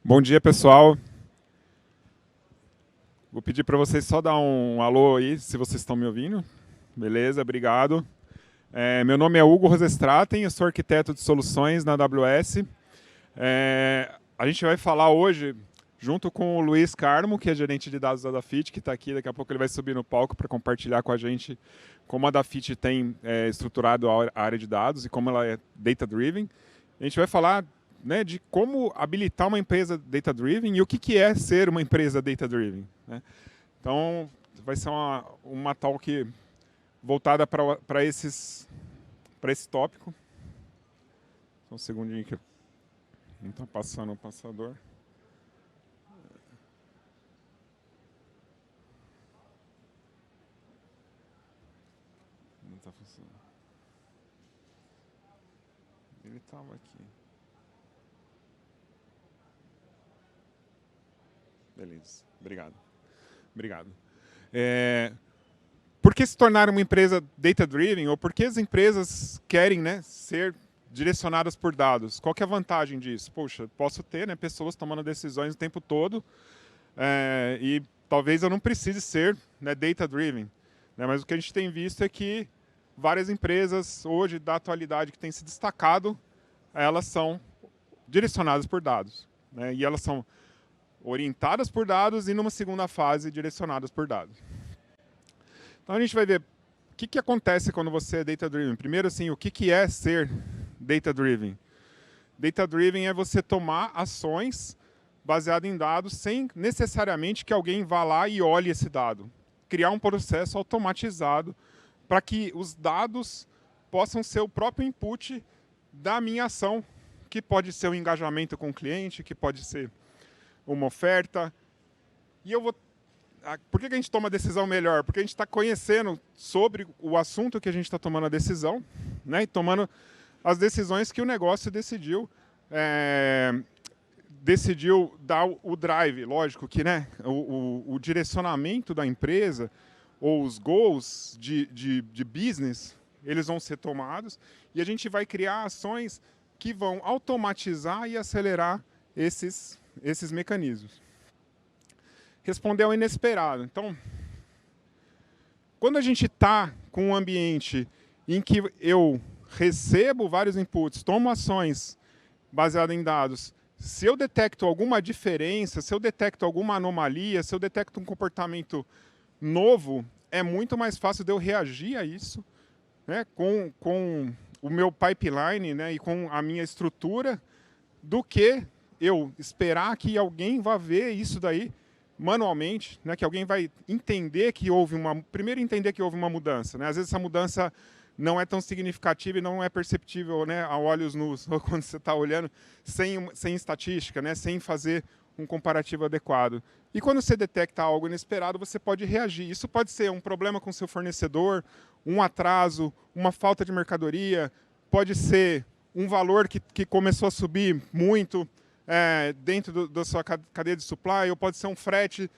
Bom dia, pessoal. Vou pedir para vocês só dar um alô aí, se vocês estão me ouvindo. Beleza, obrigado. Meu nome é Hugo Rosestraten, eu sou arquiteto de soluções na AWS. A gente vai falar hoje, junto com o Luiz Carmo, que é gerente de dados da Dafit, que está aqui, daqui a pouco ele vai subir no palco para compartilhar com a gente como a Dafit tem estruturado a área de dados e como ela é data-driven. A gente vai falar, né, de como habilitar uma empresa data-driven e o que é ser uma empresa data-driven, né? Então, vai ser uma talk voltada para esse tópico. Só um segundinho que não está passando o passador. Não está funcionando. Ele estava aqui. Beleza, obrigado. Obrigado. Por que se tornar uma empresa data-driven, ou por que as empresas querem, né, ser direcionadas por dados? Qual que é a vantagem disso? Poxa, posso ter, né, pessoas tomando decisões o tempo todo e talvez eu não precise ser, né, data-driven, né, mas o que a gente tem visto é que várias empresas hoje, da atualidade, que têm se destacado, elas são direcionadas por dados, né, e elas são orientadas por dados e, numa segunda fase, direcionadas por dados. Então, a gente vai ver o que acontece quando você é data-driven. Primeiro, assim, o que é ser data-driven? Data-driven é você tomar ações baseadas em dados sem necessariamente que alguém vá lá e olhe esse dado. Criar um processo automatizado para que os dados possam ser o próprio input da minha ação, que pode ser um engajamento com o cliente, que pode ser uma oferta. E eu vou... Por que a gente toma a decisão melhor? Porque a gente está conhecendo sobre o assunto que a gente está tomando a decisão, né? E tomando as decisões que o negócio decidiu dar o drive. Lógico que, né, o direcionamento da empresa ou os goals de business, eles vão ser tomados e a gente vai criar ações que vão automatizar e acelerar esses mecanismos. Responder ao inesperado. Então, quando a gente está com um ambiente em que eu recebo vários inputs, tomo ações baseadas em dados, se eu detecto alguma diferença, se eu detecto alguma anomalia, se eu detecto um comportamento novo, é muito mais fácil de eu reagir a isso, né, com o meu pipeline, né, e com a minha estrutura, do que eu esperar que alguém vá ver isso daí manualmente, né, que alguém vai entender que houve primeiro entender que houve uma mudança, né? Às vezes essa mudança não é tão significativa e não é perceptível, né, a olhos nus, ou quando você está olhando sem estatística, né, sem fazer um comparativo adequado. E quando você detecta algo inesperado, você pode reagir. Isso pode ser um problema com seu fornecedor, um atraso, uma falta de mercadoria, pode ser um valor que começou a subir muito dentro da sua cadeia de supply, ou pode ser um frete,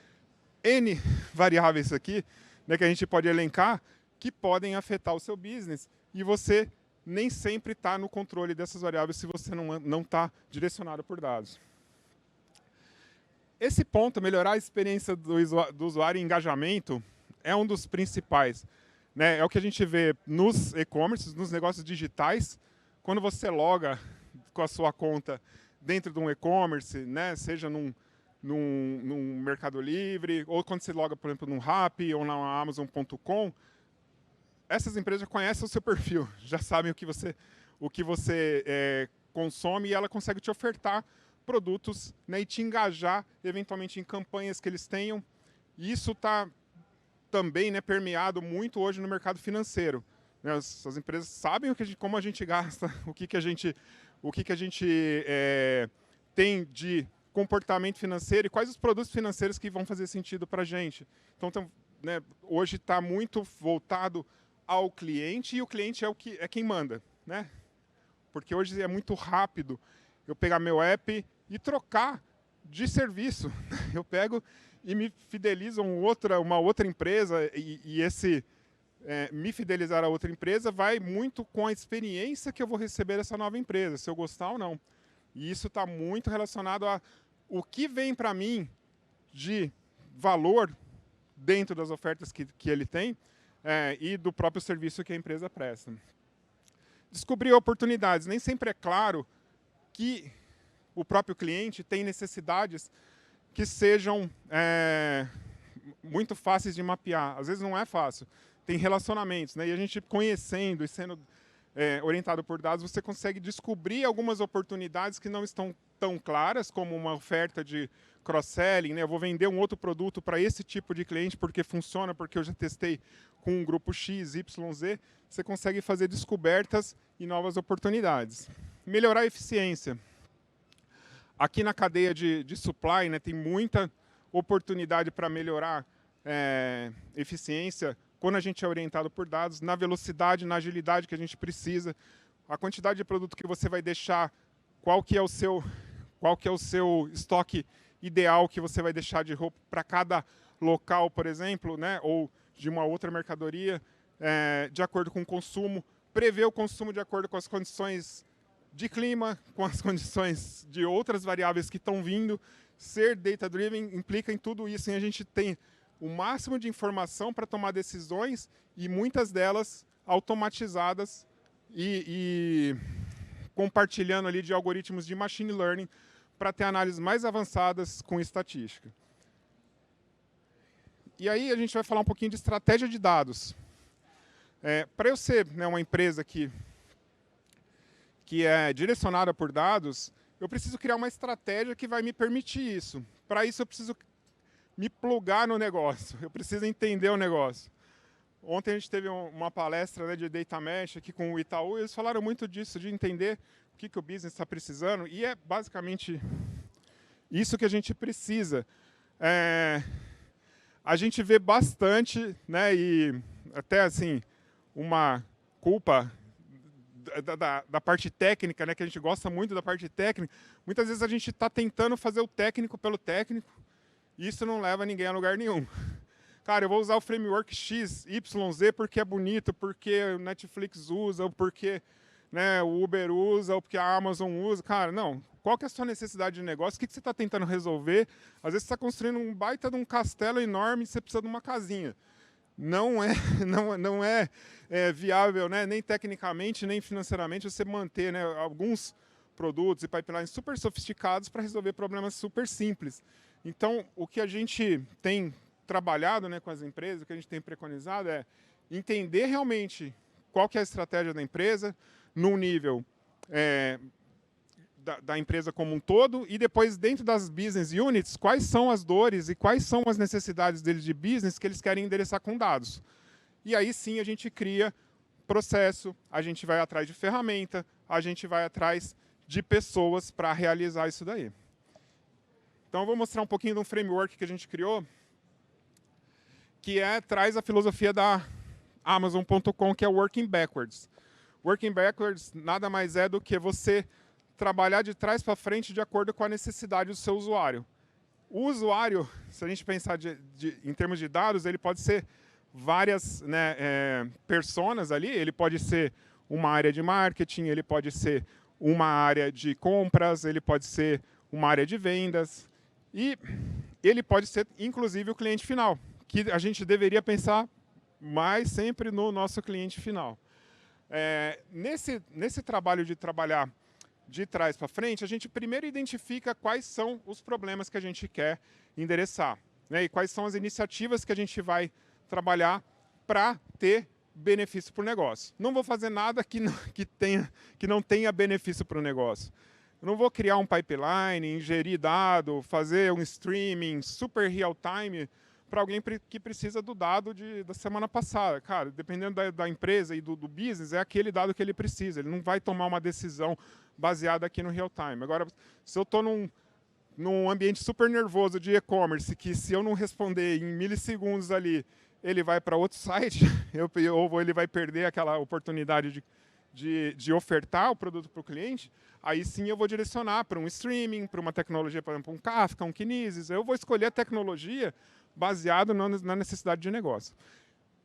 N variáveis aqui, né, que a gente pode elencar, que podem afetar o seu business, e você nem sempre está no controle dessas variáveis se você não está direcionado por dados. Esse ponto, melhorar a experiência do usuário e engajamento, é um dos principais, né? É o que a gente vê nos e-commerce, nos negócios digitais, quando você loga com a sua conta dentro de um e-commerce, né, seja num Mercado Livre, ou quando você loga, por exemplo, num Rappi ou na Amazon.com, essas empresas já conhecem o seu perfil, já sabem o que você consome, e ela consegue te ofertar produtos, né, e te engajar, eventualmente, em campanhas que eles tenham. E isso está também, né, permeado muito hoje no mercado financeiro. Né, as empresas sabem como a gente gasta, o que a gente tem de comportamento financeiro e quais os produtos financeiros que vão fazer sentido para a gente. Então, né, hoje está muito voltado ao cliente, e o cliente é quem manda, né? Porque hoje é muito rápido eu pegar meu app e trocar de serviço. Eu pego e me fidelizo uma outra empresa, e esse me fidelizar a outra empresa vai muito com a experiência que eu vou receber dessa nova empresa, se eu gostar ou não. E isso está muito relacionado a o que vem para mim de valor dentro das ofertas que ele tem e do próprio serviço que a empresa presta. Descobrir oportunidades. Nem sempre é claro que o próprio cliente tem necessidades que sejam muito fáceis de mapear. Às vezes não é fácil. Tem relacionamentos, né? E a gente conhecendo e sendo orientado por dados, você consegue descobrir algumas oportunidades que não estão tão claras, como uma oferta de cross-selling, né? Eu vou vender um outro produto para esse tipo de cliente porque funciona, porque eu já testei com um grupo X, Y, Z. Você consegue fazer descobertas e novas oportunidades. Melhorar a eficiência. Aqui na cadeia de supply, né, tem muita oportunidade para melhorar eficiência quando a gente é orientado por dados, na velocidade, na agilidade que a gente precisa, a quantidade de produto que você vai deixar, qual que é o seu estoque ideal que você vai deixar de roupa para cada local, por exemplo, né, ou de uma outra mercadoria, de acordo com o consumo, prever o consumo de acordo com as condições de clima, com as condições de outras variáveis que estão vindo. Ser data-driven implica em tudo isso, e a gente tem o máximo de informação para tomar decisões, e muitas delas automatizadas e compartilhando ali de algoritmos de machine learning para ter análises mais avançadas com estatística. E aí a gente vai falar um pouquinho de estratégia de dados. Para eu ser, né, uma empresa que é direcionada por dados, eu preciso criar uma estratégia que vai me permitir isso. Para isso eu preciso me plugar no negócio, eu preciso entender o negócio. Ontem a gente teve uma palestra, né, de Data Mesh aqui com o Itaú, e eles falaram muito disso, de entender o que o business está precisando, e é basicamente isso que a gente precisa. A gente vê bastante, né, e até assim, uma culpa da parte técnica, né, que a gente gosta muito da parte técnica. Muitas vezes a gente está tentando fazer o técnico pelo técnico, e isso não leva ninguém a lugar nenhum. Cara, eu vou usar o framework X, Y, Z porque é bonito, porque o Netflix usa, ou porque, né, o Uber usa, ou porque a Amazon usa. Cara, não. Qual que é a sua necessidade de negócio? O que você está tentando resolver? Às vezes você está construindo um baita de um castelo enorme e você precisa de uma casinha. Não é viável, né, nem tecnicamente, nem financeiramente, você manter, né, alguns produtos e pipelines super sofisticados para resolver problemas super simples. Então, o que a gente tem trabalhado, né, com as empresas, o que a gente tem preconizado é entender realmente qual que é a estratégia da empresa, num nível da empresa como um todo, e depois, dentro das business units, quais são as dores e quais são as necessidades deles de business que eles querem endereçar com dados. E aí sim a gente cria processo, a gente vai atrás de ferramenta, a gente vai atrás de pessoas para realizar isso daí. Então eu vou mostrar um pouquinho de um framework que a gente criou, que traz a filosofia da Amazon.com, que é Working Backwards. Working Backwards nada mais é do que você trabalhar de trás para frente de acordo com a necessidade do seu usuário. O usuário, se a gente pensar em termos de dados, ele pode ser várias, né, personas ali, ele pode ser uma área de marketing, ele pode ser uma área de compras, ele pode ser uma área de vendas, e ele pode ser, inclusive, o cliente final, que a gente deveria pensar mais sempre no nosso cliente final. Nesse trabalho de trabalhar de trás para frente, a gente primeiro identifica quais são os problemas que a gente quer endereçar, né, e quais são as iniciativas que a gente vai trabalhar para ter benefício para o negócio. Não vou fazer nada que não tenha benefício para o negócio. Eu não vou criar um pipeline, ingerir dado, fazer um streaming super real-time para alguém que precisa do dado da semana passada. Cara, dependendo da empresa e do business, é aquele dado que ele precisa. Ele não vai tomar uma decisão baseada aqui no real-time. Agora, se eu estou num ambiente super nervoso de e-commerce, que se eu não responder em milissegundos ali, ele vai para outro site, ou ele vai perder aquela oportunidade de ofertar o produto para o cliente, aí sim eu vou direcionar para um streaming, para uma tecnologia, por exemplo, um Kafka, um Kinesis. Eu vou escolher a tecnologia baseado na necessidade de negócio.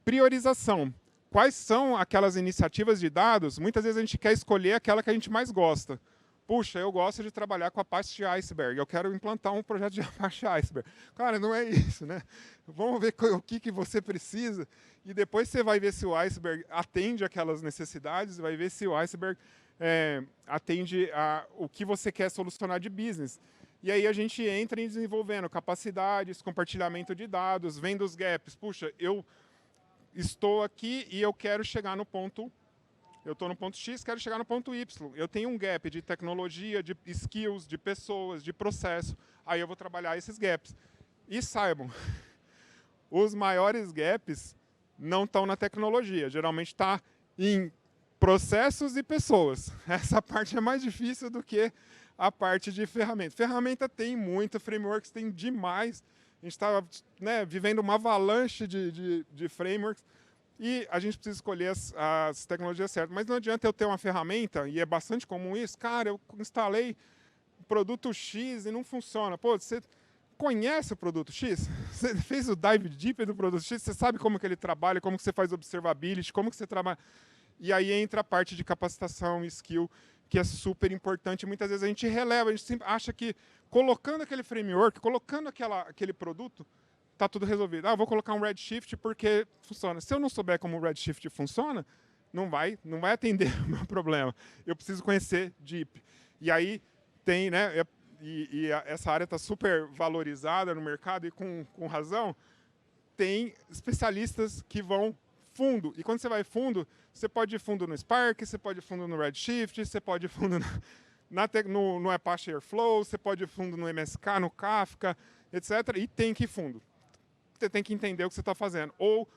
Priorização. Quais são aquelas iniciativas de dados? Muitas vezes a gente quer escolher aquela que a gente mais gosta. Puxa, eu gosto de trabalhar com Apache Iceberg, eu quero implantar um projeto de Apache Iceberg. Cara, não é isso, né? Vamos ver o que você precisa e depois você vai ver se o Iceberg atende aquelas necessidades, vai ver se o Iceberg atende o que você quer solucionar de business. E aí a gente entra em desenvolvendo capacidades, compartilhamento de dados, vendo os gaps. Puxa, eu estou aqui e eu quero chegar no ponto. Eu estou no ponto X, quero chegar no ponto Y. Eu tenho um gap de tecnologia, de skills, de pessoas, de processo. Aí eu vou trabalhar esses gaps. E saibam, os maiores gaps não estão na tecnologia. Geralmente está em processos e pessoas. Essa parte é mais difícil do que a parte de ferramenta. Ferramenta tem muito, frameworks tem demais. A gente está vivendo uma avalanche de frameworks. E a gente precisa escolher as tecnologias certas. Mas não adianta eu ter uma ferramenta, e é bastante comum isso. Cara, eu instalei o produto X e não funciona. Pô, você conhece o produto X? Você fez o dive deep do produto X? Você sabe como que ele trabalha, como que você faz observability, como que você trabalha... E aí entra a parte de capacitação, skill, que é super importante. Muitas vezes a gente releva, a gente sempre acha que colocando aquele framework, colocando aquele produto, está tudo resolvido. Vou colocar um Redshift porque funciona. Se eu não souber como o Redshift funciona, não vai atender o meu problema. Eu preciso conhecer Deep. E aí tem, né? Essa área está super valorizada no mercado e com razão. Tem especialistas que vão fundo. E quando você vai fundo, você pode ir fundo no Spark, você pode ir fundo no Redshift, você pode ir fundo no Apache Airflow, você pode ir fundo no MSK, no Kafka, etc. E tem que ir fundo. Você tem que entender o que você está fazendo. Ou,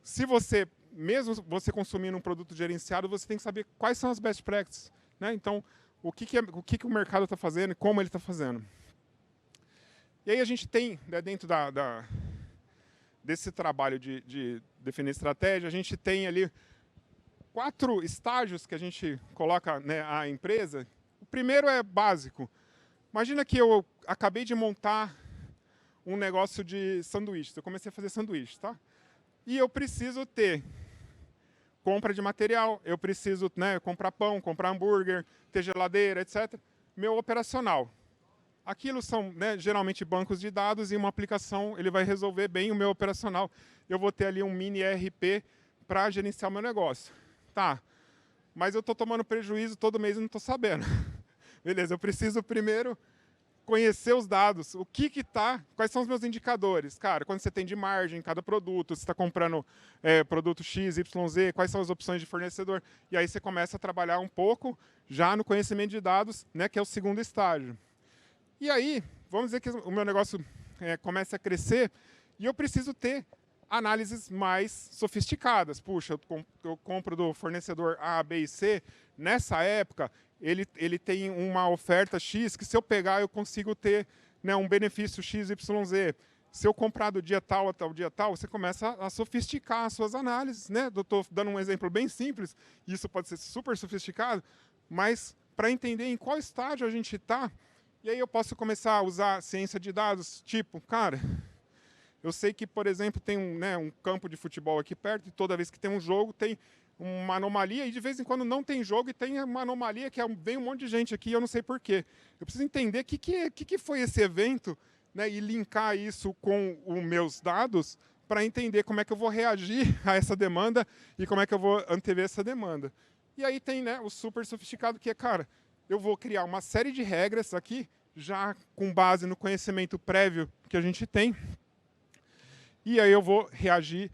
se você, mesmo você consumindo um produto gerenciado, você tem que saber quais são as best practices. Né? Então, o que o mercado está fazendo e como ele está fazendo. E aí a gente tem, né, dentro desse trabalho de definir estratégia, a gente tem ali 4 estágios que a gente coloca, né, a empresa. O primeiro é básico. Imagina que eu acabei de montar um negócio de sanduíches. Eu comecei a fazer sanduíches, tá? E eu preciso ter compra de material, eu preciso, né, comprar pão, comprar hambúrguer, ter geladeira, etc. Meu operacional. Aquilo são, né, geralmente bancos de dados e uma aplicação, ele vai resolver bem o meu operacional. Eu vou ter ali um mini ERP para gerenciar o meu negócio. Tá, mas eu estou tomando prejuízo todo mês e não estou sabendo. Beleza, eu preciso primeiro conhecer os dados, quais são os meus indicadores. Cara, quando você tem de margem em cada produto, você está comprando produto X, Y, Z, quais são as opções de fornecedor. E aí você começa a trabalhar um pouco já no conhecimento de dados, né, que é o segundo estágio. E aí, vamos dizer que o meu negócio começa a crescer e eu preciso ter análises mais sofisticadas. Puxa, eu compro do fornecedor A, B e C, nessa época ele tem uma oferta X que se eu pegar eu consigo ter, né, um benefício X, Y, Z. Se eu comprar do dia tal até o dia tal, você começa a sofisticar as suas análises. Né? Eu estou dando um exemplo bem simples, isso pode ser super sofisticado, mas para entender em qual estágio a gente está, e aí eu posso começar a usar ciência de dados, tipo, cara, eu sei que, por exemplo, tem um campo de futebol aqui perto, e toda vez que tem um jogo, tem uma anomalia, e de vez em quando não tem jogo, e tem uma anomalia que vem um monte de gente aqui, e eu não sei porquê. Eu preciso entender o que foi esse evento, né, e linkar isso com os meus dados, para entender como é que eu vou reagir a essa demanda, e como é que eu vou antever essa demanda. E aí tem, né, o super sofisticado, que é, cara, eu vou criar uma série de regras aqui, já com base no conhecimento prévio que a gente tem, e aí eu vou reagir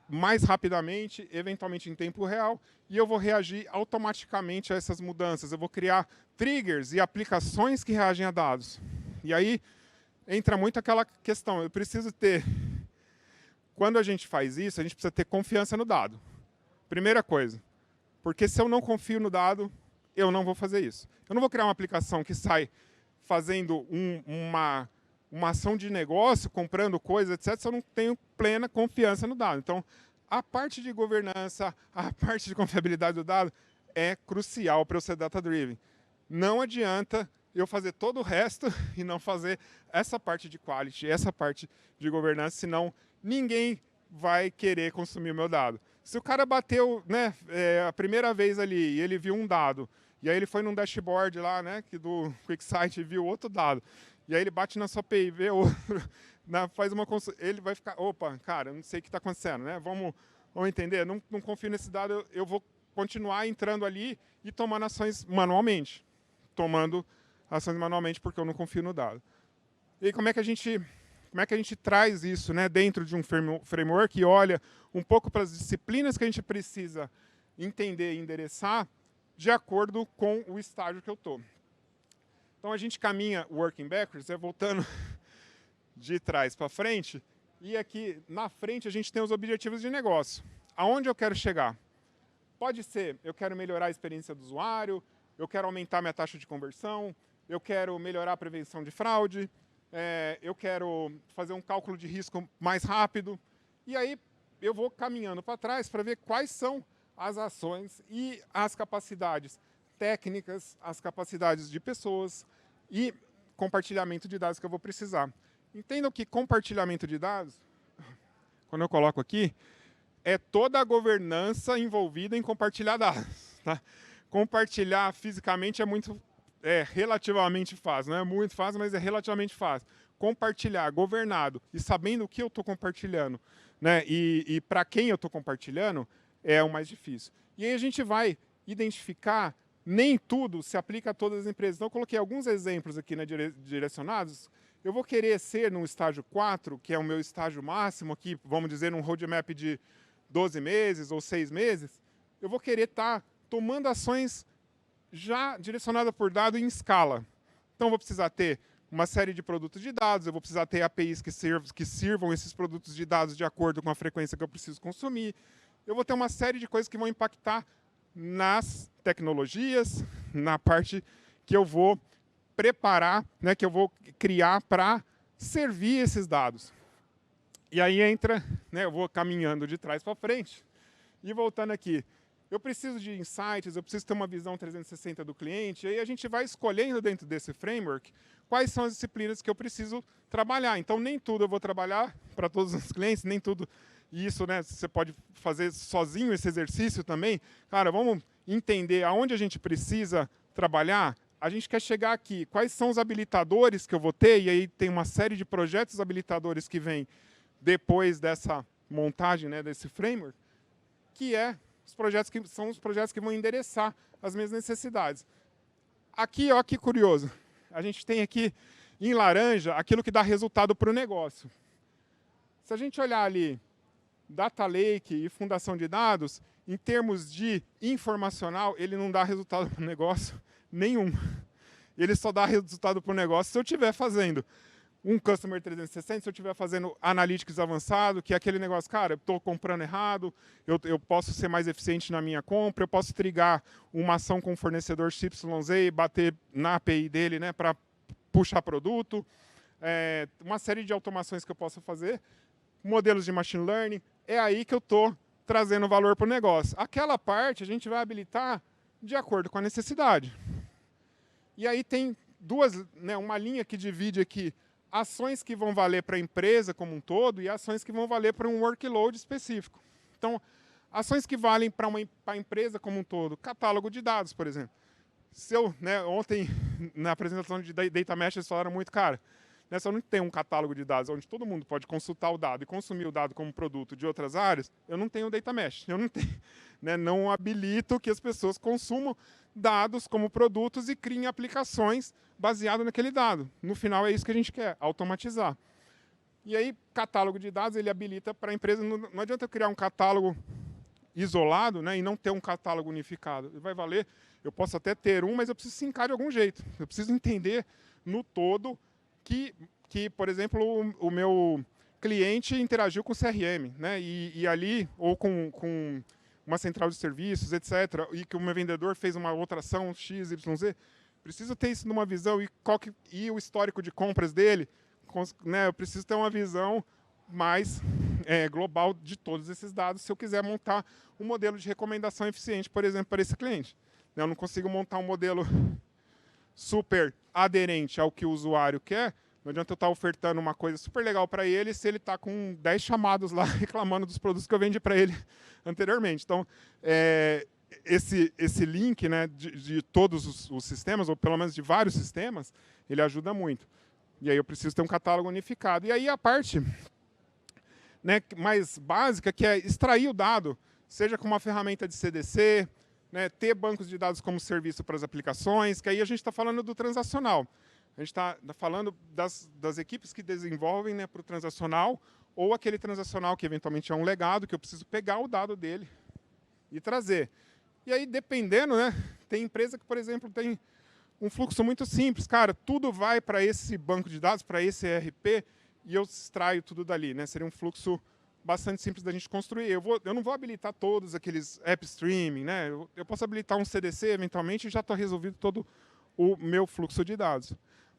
mais rapidamente, eventualmente em tempo real, e eu vou reagir automaticamente a essas mudanças. Eu vou criar triggers e aplicações que reagem a dados. E aí entra muito aquela questão, eu preciso ter... Quando a gente faz isso, a gente precisa ter confiança no dado. Primeira coisa, porque se eu não confio no dado, eu não vou fazer isso. Eu não vou criar uma aplicação que sai fazendo uma ação de negócio, comprando coisas, etc., se eu não tenho plena confiança no dado. Então, a parte de governança, a parte de confiabilidade do dado é crucial para eu ser data-driven. Não adianta eu fazer todo o resto e não fazer essa parte de quality, essa parte de governança, senão ninguém vai querer consumir o meu dado. Se o cara bateu, né, a primeira vez ali e ele viu um dado, e aí ele foi num dashboard lá, né, que do QuickSight viu outro dado, e aí ele bate na sua API, vê outro, faz uma ele vai ficar, opa, cara, não sei o que está acontecendo, né? Vamos entender, não confio nesse dado, eu vou continuar entrando ali e tomando ações manualmente. Porque eu não confio no dado. E aí, como é que a gente traz isso, né, dentro de um framework e olha um pouco para as disciplinas que a gente precisa entender e endereçar de acordo com o estágio que eu estou. Então, a gente caminha working backwards, voltando de trás para frente, e aqui na frente a gente tem os objetivos de negócio. Aonde eu quero chegar? Pode ser, eu quero melhorar a experiência do usuário, eu quero aumentar minha taxa de conversão, eu quero melhorar a prevenção de fraude, eu quero fazer um cálculo de risco mais rápido. E aí eu vou caminhando para trás para ver quais são as ações e as capacidades técnicas, as capacidades de pessoas e compartilhamento de dados que eu vou precisar. Entendam que compartilhamento de dados, quando eu coloco aqui, é toda a governança envolvida em compartilhar dados. Tá? Compartilhar fisicamente é relativamente fácil. Não é muito fácil, mas é relativamente fácil. Compartilhar, governado, e sabendo o que eu estou compartilhando, né, e para quem eu estou compartilhando, é o mais difícil. E aí a gente vai identificar, nem tudo se aplica a todas as empresas. Então eu coloquei alguns exemplos aqui, né, direcionados. Eu vou querer ser no estágio 4, que é o meu estágio máximo aqui, vamos dizer, num roadmap de 12 meses ou 6 meses, eu vou querer estar tomando ações já direcionadas por dado em escala. Então, eu vou precisar ter uma série de produtos de dados, eu vou precisar ter APIs que sirvam esses produtos de dados de acordo com a frequência que eu preciso consumir. Eu vou ter uma série de coisas que vão impactar nas tecnologias, na parte que eu vou preparar, né, que eu vou criar para servir esses dados. E aí entra, né, eu vou caminhando de trás para frente e voltando aqui. Eu preciso de insights, eu preciso ter uma visão 360 do cliente, e aí a gente vai escolhendo dentro desse framework quais são as disciplinas que eu preciso trabalhar. Então, nem tudo eu vou trabalhar para todos os clientes, nem tudo. E isso, né, você pode fazer sozinho esse exercício também. Cara, vamos entender aonde a gente precisa trabalhar. A gente quer chegar aqui, quais são os habilitadores que eu vou ter, e aí tem uma série de projetos habilitadores que vêm depois dessa montagem, né, desse framework, que são os projetos que vão endereçar as minhas necessidades. Aqui, ó, que curioso, a gente tem aqui em laranja aquilo que dá resultado para o negócio. Se a gente olhar ali, Data Lake e fundação de dados, em termos de informacional, ele não dá resultado para o negócio nenhum. Ele só dá resultado para o negócio se eu estiver fazendo um Customer 360, se eu estiver fazendo Analytics avançado, que é aquele negócio, cara, eu estou comprando errado, eu posso ser mais eficiente na minha compra, eu posso trigar uma ação com o fornecedor XYZ e bater na API dele, né, para puxar produto. Uma série de automações que eu posso fazer, modelos de machine learning, é aí que eu estou trazendo valor para o negócio. Aquela parte a gente vai habilitar de acordo com a necessidade. E aí tem uma linha que divide aqui ações que vão valer para a empresa como um todo e ações que vão valer para um workload específico. Então, ações que valem para a empresa como um todo, catálogo de dados, por exemplo. Ontem, na apresentação de Data Mesh, eles falaram muito, cara, se eu não tenho um catálogo de dados onde todo mundo pode consultar o dado e consumir o dado como produto de outras áreas, eu não tenho Data Mesh. Eu não tenho, não habilito que as pessoas consumam dados como produtos e criem aplicações baseadas naquele dado. No final, é isso que a gente quer, automatizar. E aí, catálogo de dados, ele habilita para a empresa. Não adianta eu criar um catálogo isolado, e não ter um catálogo unificado. Ele vai valer, eu posso até ter um, mas eu preciso sincar de algum jeito. Eu preciso entender no todo que por exemplo, o meu cliente interagiu com o CRM, e ali, ou com uma central de serviços, etc., e que o meu vendedor fez uma outra ação X, Y, Z, preciso ter isso numa visão, e o histórico de compras dele, eu preciso ter uma visão mais global de todos esses dados, se eu quiser montar um modelo de recomendação eficiente, por exemplo, para esse cliente. Eu não consigo montar um modelo super aderente ao que o usuário quer, Não adianta eu estar ofertando uma coisa super legal para ele se ele está com 10 chamados lá reclamando dos produtos que eu vendi para ele anteriormente. Então, esse link, né, de todos os sistemas, ou pelo menos de vários sistemas, ele ajuda muito. E aí eu preciso ter um catálogo unificado. E aí a parte, né, mais básica, que é extrair o dado, seja com uma ferramenta de CDC, né, ter bancos de dados como serviço para as aplicações, que aí a gente está falando do transacional. A gente está falando das equipes que desenvolvem, né, para o transacional, ou aquele transacional que eventualmente é um legado, que eu preciso pegar o dado dele e trazer. E aí, dependendo, né, tem empresa que, por exemplo, tem um fluxo muito simples. Cara, tudo vai para esse banco de dados, para esse ERP, e eu extraio tudo dali, né? Seria um fluxo bastante simples da gente construir. Eu não vou habilitar todos aqueles app streaming, né? Eu posso habilitar um CDC, eventualmente, e já está resolvido todo o meu fluxo de dados.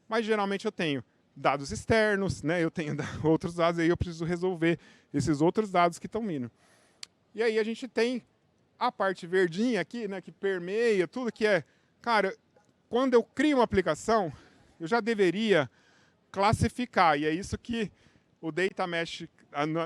Mas, geralmente, eu tenho dados externos, né? Eu tenho outros dados, e aí eu preciso resolver esses outros dados que estão vindo. E aí a gente tem a parte verdinha aqui, né, que permeia tudo, que é, cara, quando eu crio uma aplicação, eu já deveria classificar, e é isso que o Data Mesh,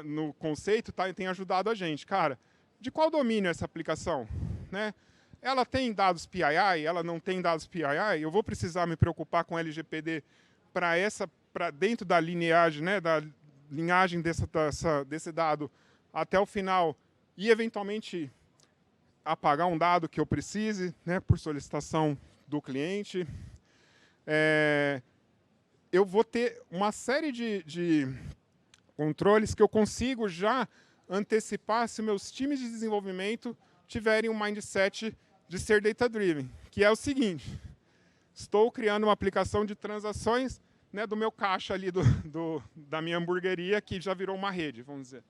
no conceito, tem ajudado a gente. Cara, de qual domínio é essa aplicação? Né? Ela tem dados PII? Ela não tem dados PII? Eu vou precisar me preocupar com LGPD para dentro da lineagem, né, da linhagem desse dado até o final e, eventualmente, apagar um dado que eu precise, né, por solicitação do cliente. Eu vou ter uma série de controles que eu consigo já antecipar se meus times de desenvolvimento tiverem um mindset de ser data-driven, que é o seguinte: estou criando uma aplicação de transações, né, do meu caixa ali, da minha hamburgueria, que já virou uma rede, vamos dizer.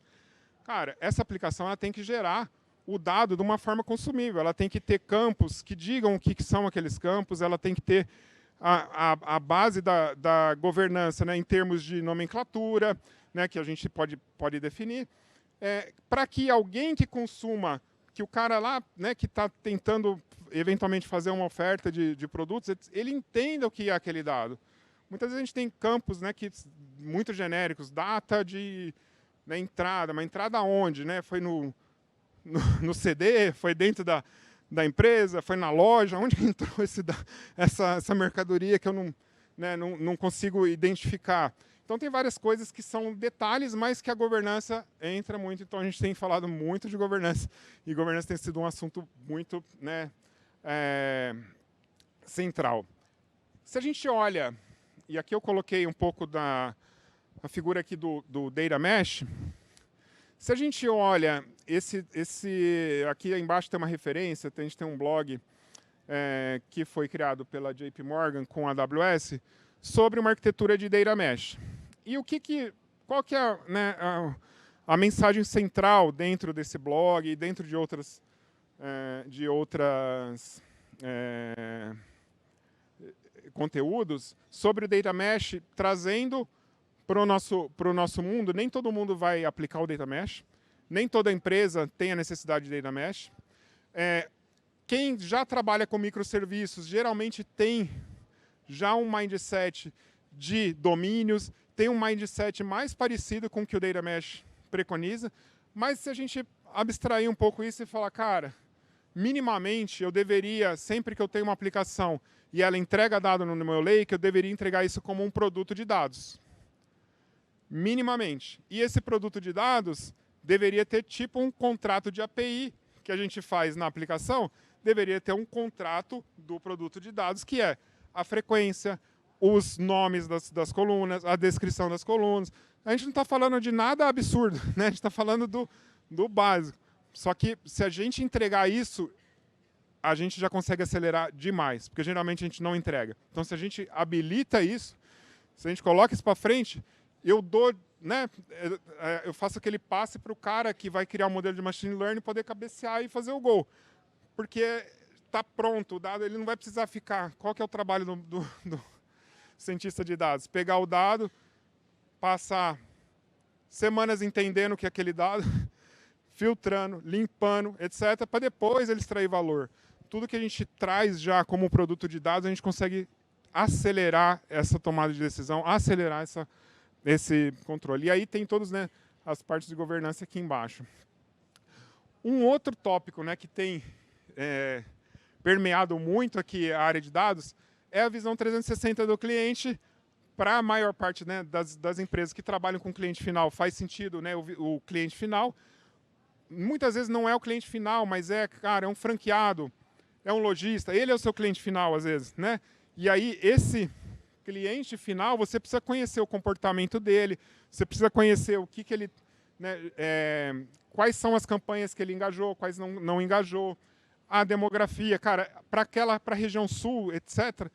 Cara, essa aplicação ela tem que gerar o dado de uma forma consumível. Ela tem que ter campos que digam o que são aqueles campos, ela tem que ter a base da governança, né, em termos de nomenclatura, né, que a gente pode definir, para que alguém que consuma, que o cara lá, né, que está tentando eventualmente fazer uma oferta de produtos, ele entenda o que é aquele dado. Muitas vezes a gente tem campos, né, muito genéricos, data de, né, entrada, mas entrada onde? Né? Foi no CD, foi dentro da empresa, foi na loja, onde entrou essa mercadoria que eu não consigo identificar. Então tem várias coisas que são detalhes, mas que a governança entra muito. Então a gente tem falado muito de governança, e governança tem sido um assunto muito, né, central. Se a gente olha, e aqui eu coloquei um pouco a figura aqui do Data Mesh. Se a gente olha, aqui embaixo tem uma referência, a gente tem um blog que foi criado pela JP Morgan com a AWS sobre uma arquitetura de Data Mesh. E qual que é, né, a mensagem central dentro desse blog e dentro de outras conteúdos sobre o Data Mesh, trazendo para o nosso mundo. Nem todo mundo vai aplicar o Data Mesh, nem toda empresa tem a necessidade de Data Mesh. Quem já trabalha com microserviços geralmente tem já um mindset de domínios, tem um mindset mais parecido com o que o Data Mesh preconiza, mas se a gente abstrair um pouco isso e falar, cara, minimamente eu deveria, sempre que eu tenho uma aplicação e ela entrega dado no meu lake, eu deveria entregar isso como um produto de dados. Minimamente. E esse produto de dados deveria ter tipo um contrato de API que a gente faz na aplicação, deveria ter um contrato do produto de dados, que é a frequência, os nomes das colunas, a descrição das colunas. A gente não está falando de nada absurdo, né? A gente está falando do básico. Só que se a gente entregar isso, a gente já consegue acelerar demais, porque geralmente a gente não entrega. Então, se a gente habilita isso, se a gente coloca isso para frente, eu dou, né, eu faço aquele passe para o cara que vai criar um modelo de machine learning poder cabecear e fazer o gol. Porque está pronto o dado, ele não vai precisar ficar. Qual que é o trabalho do cientista de dados? Pegar o dado, passar semanas entendendo o que é aquele dado, filtrando, limpando, etc., para depois ele extrair valor. Tudo que a gente traz já como produto de dados, a gente consegue acelerar essa tomada de decisão, acelerar esse controle. E aí tem todas, né, as partes de governança aqui embaixo. Um outro tópico, né, que tem permeado muito aqui a área de dados é a visão 360 do cliente. Para a maior parte, né, das empresas que trabalham com cliente final, faz sentido, né, o cliente final. Muitas vezes não é o cliente final, mas cara, é um franqueado, é um lojista, ele é o seu cliente final, às vezes, né? E aí, esse cliente final, você precisa conhecer o comportamento dele, você precisa conhecer o que ele, né, quais são as campanhas que ele engajou, quais não engajou, a demografia, cara, para a região sul, etc.,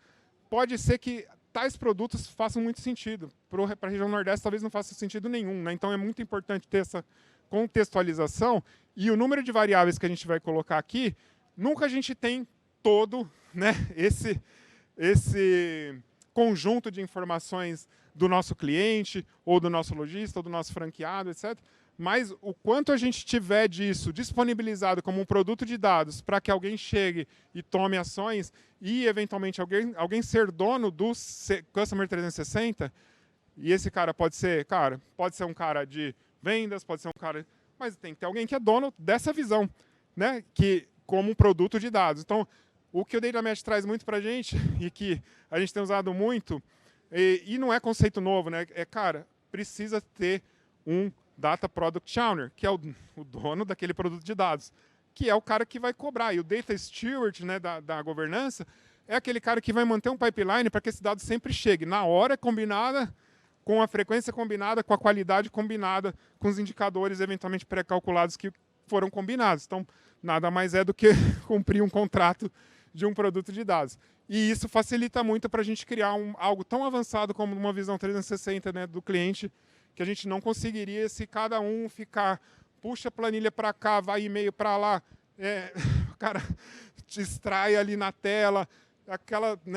pode ser que tais produtos façam muito sentido. Para a região Nordeste, talvez não faça sentido nenhum, né? Então, é muito importante ter essa contextualização. E o número de variáveis que a gente vai colocar aqui, nunca a gente tem todo, né, esse conjunto de informações do nosso cliente, ou do nosso lojista, ou do nosso franqueado, etc. Mas o quanto a gente tiver disso disponibilizado como um produto de dados para que alguém chegue e tome ações e, eventualmente, alguém ser dono do Customer 360, e esse cara pode ser um cara de vendas, pode ser um cara... Mas tem que ter alguém que é dono dessa visão, né? Que, como um produto de dados. Então, o que o Data Mesh traz muito para a gente, e que a gente tem usado muito, e não é conceito novo, né? Cara, precisa ter um Data Product Owner, que é o dono daquele produto de dados, que é o cara que vai cobrar. E o Data Steward, né, da governança é aquele cara que vai manter um pipeline para que esse dado sempre chegue na hora combinada, com a frequência combinada, com a qualidade combinada, com os indicadores eventualmente pré-calculados que foram combinados. Então, nada mais é do que cumprir um contrato de um produto de dados. E isso facilita muito para a gente criar algo tão avançado como uma visão 360, né, do cliente, que a gente não conseguiria se cada um ficar, puxa a planilha para cá, vai e-mail para lá, o cara distrai ali na tela,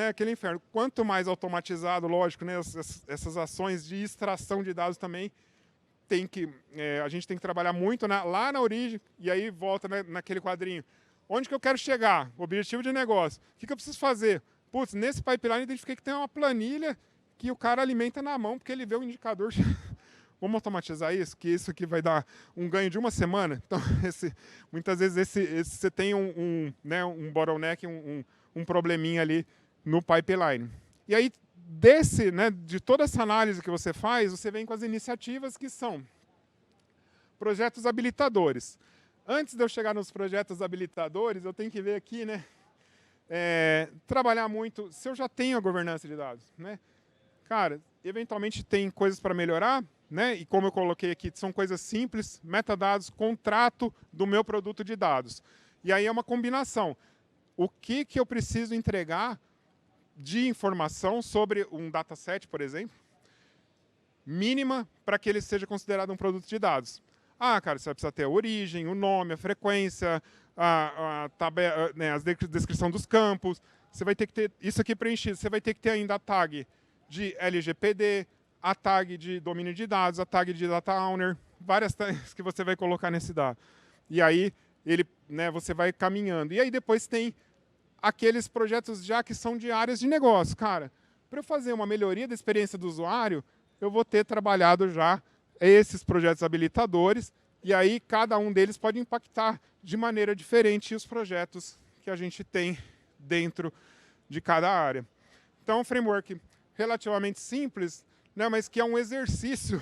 aquele inferno. Quanto mais automatizado, lógico, né, essas ações de extração de dados também, a gente tem que trabalhar muito lá na origem, e aí volta, né, naquele quadrinho. Onde que eu quero chegar? Objetivo de negócio. O que eu preciso fazer? Putz, nesse pipeline eu identifiquei que tem uma planilha que o cara alimenta na mão, porque ele vê o indicador. Vamos automatizar isso, que isso aqui vai dar um ganho de uma semana. Então, muitas vezes você tem né, um bottleneck, um probleminha ali no pipeline. E aí, né, de toda essa análise que você faz, você vem com as iniciativas que são projetos habilitadores. Antes de eu chegar nos projetos habilitadores, eu tenho que ver aqui, né, trabalhar muito, se eu já tenho a governança de dados, né? Cara, eventualmente tem coisas para melhorar, né? E como eu coloquei aqui, são coisas simples, metadados, contrato do meu produto de dados. E aí é uma combinação. O que eu preciso entregar de informação sobre um dataset, por exemplo, mínima para que ele seja considerado um produto de dados. Ah, cara, você vai precisar ter a origem, o nome, a frequência, a descrição dos campos. Você vai ter que ter isso aqui preenchido. Você vai ter que ter ainda a tag de LGPD, a tag de domínio de dados, a tag de data owner, várias tags que você vai colocar nesse dado. E aí né, você vai caminhando. E aí depois tem aqueles projetos já que são de áreas de negócio. Cara, para eu fazer uma melhoria da experiência do usuário, eu vou ter trabalhado já esses projetos habilitadores, e aí cada um deles pode impactar de maneira diferente os projetos que a gente tem dentro de cada área. Então, um framework relativamente simples, né, mas que é um exercício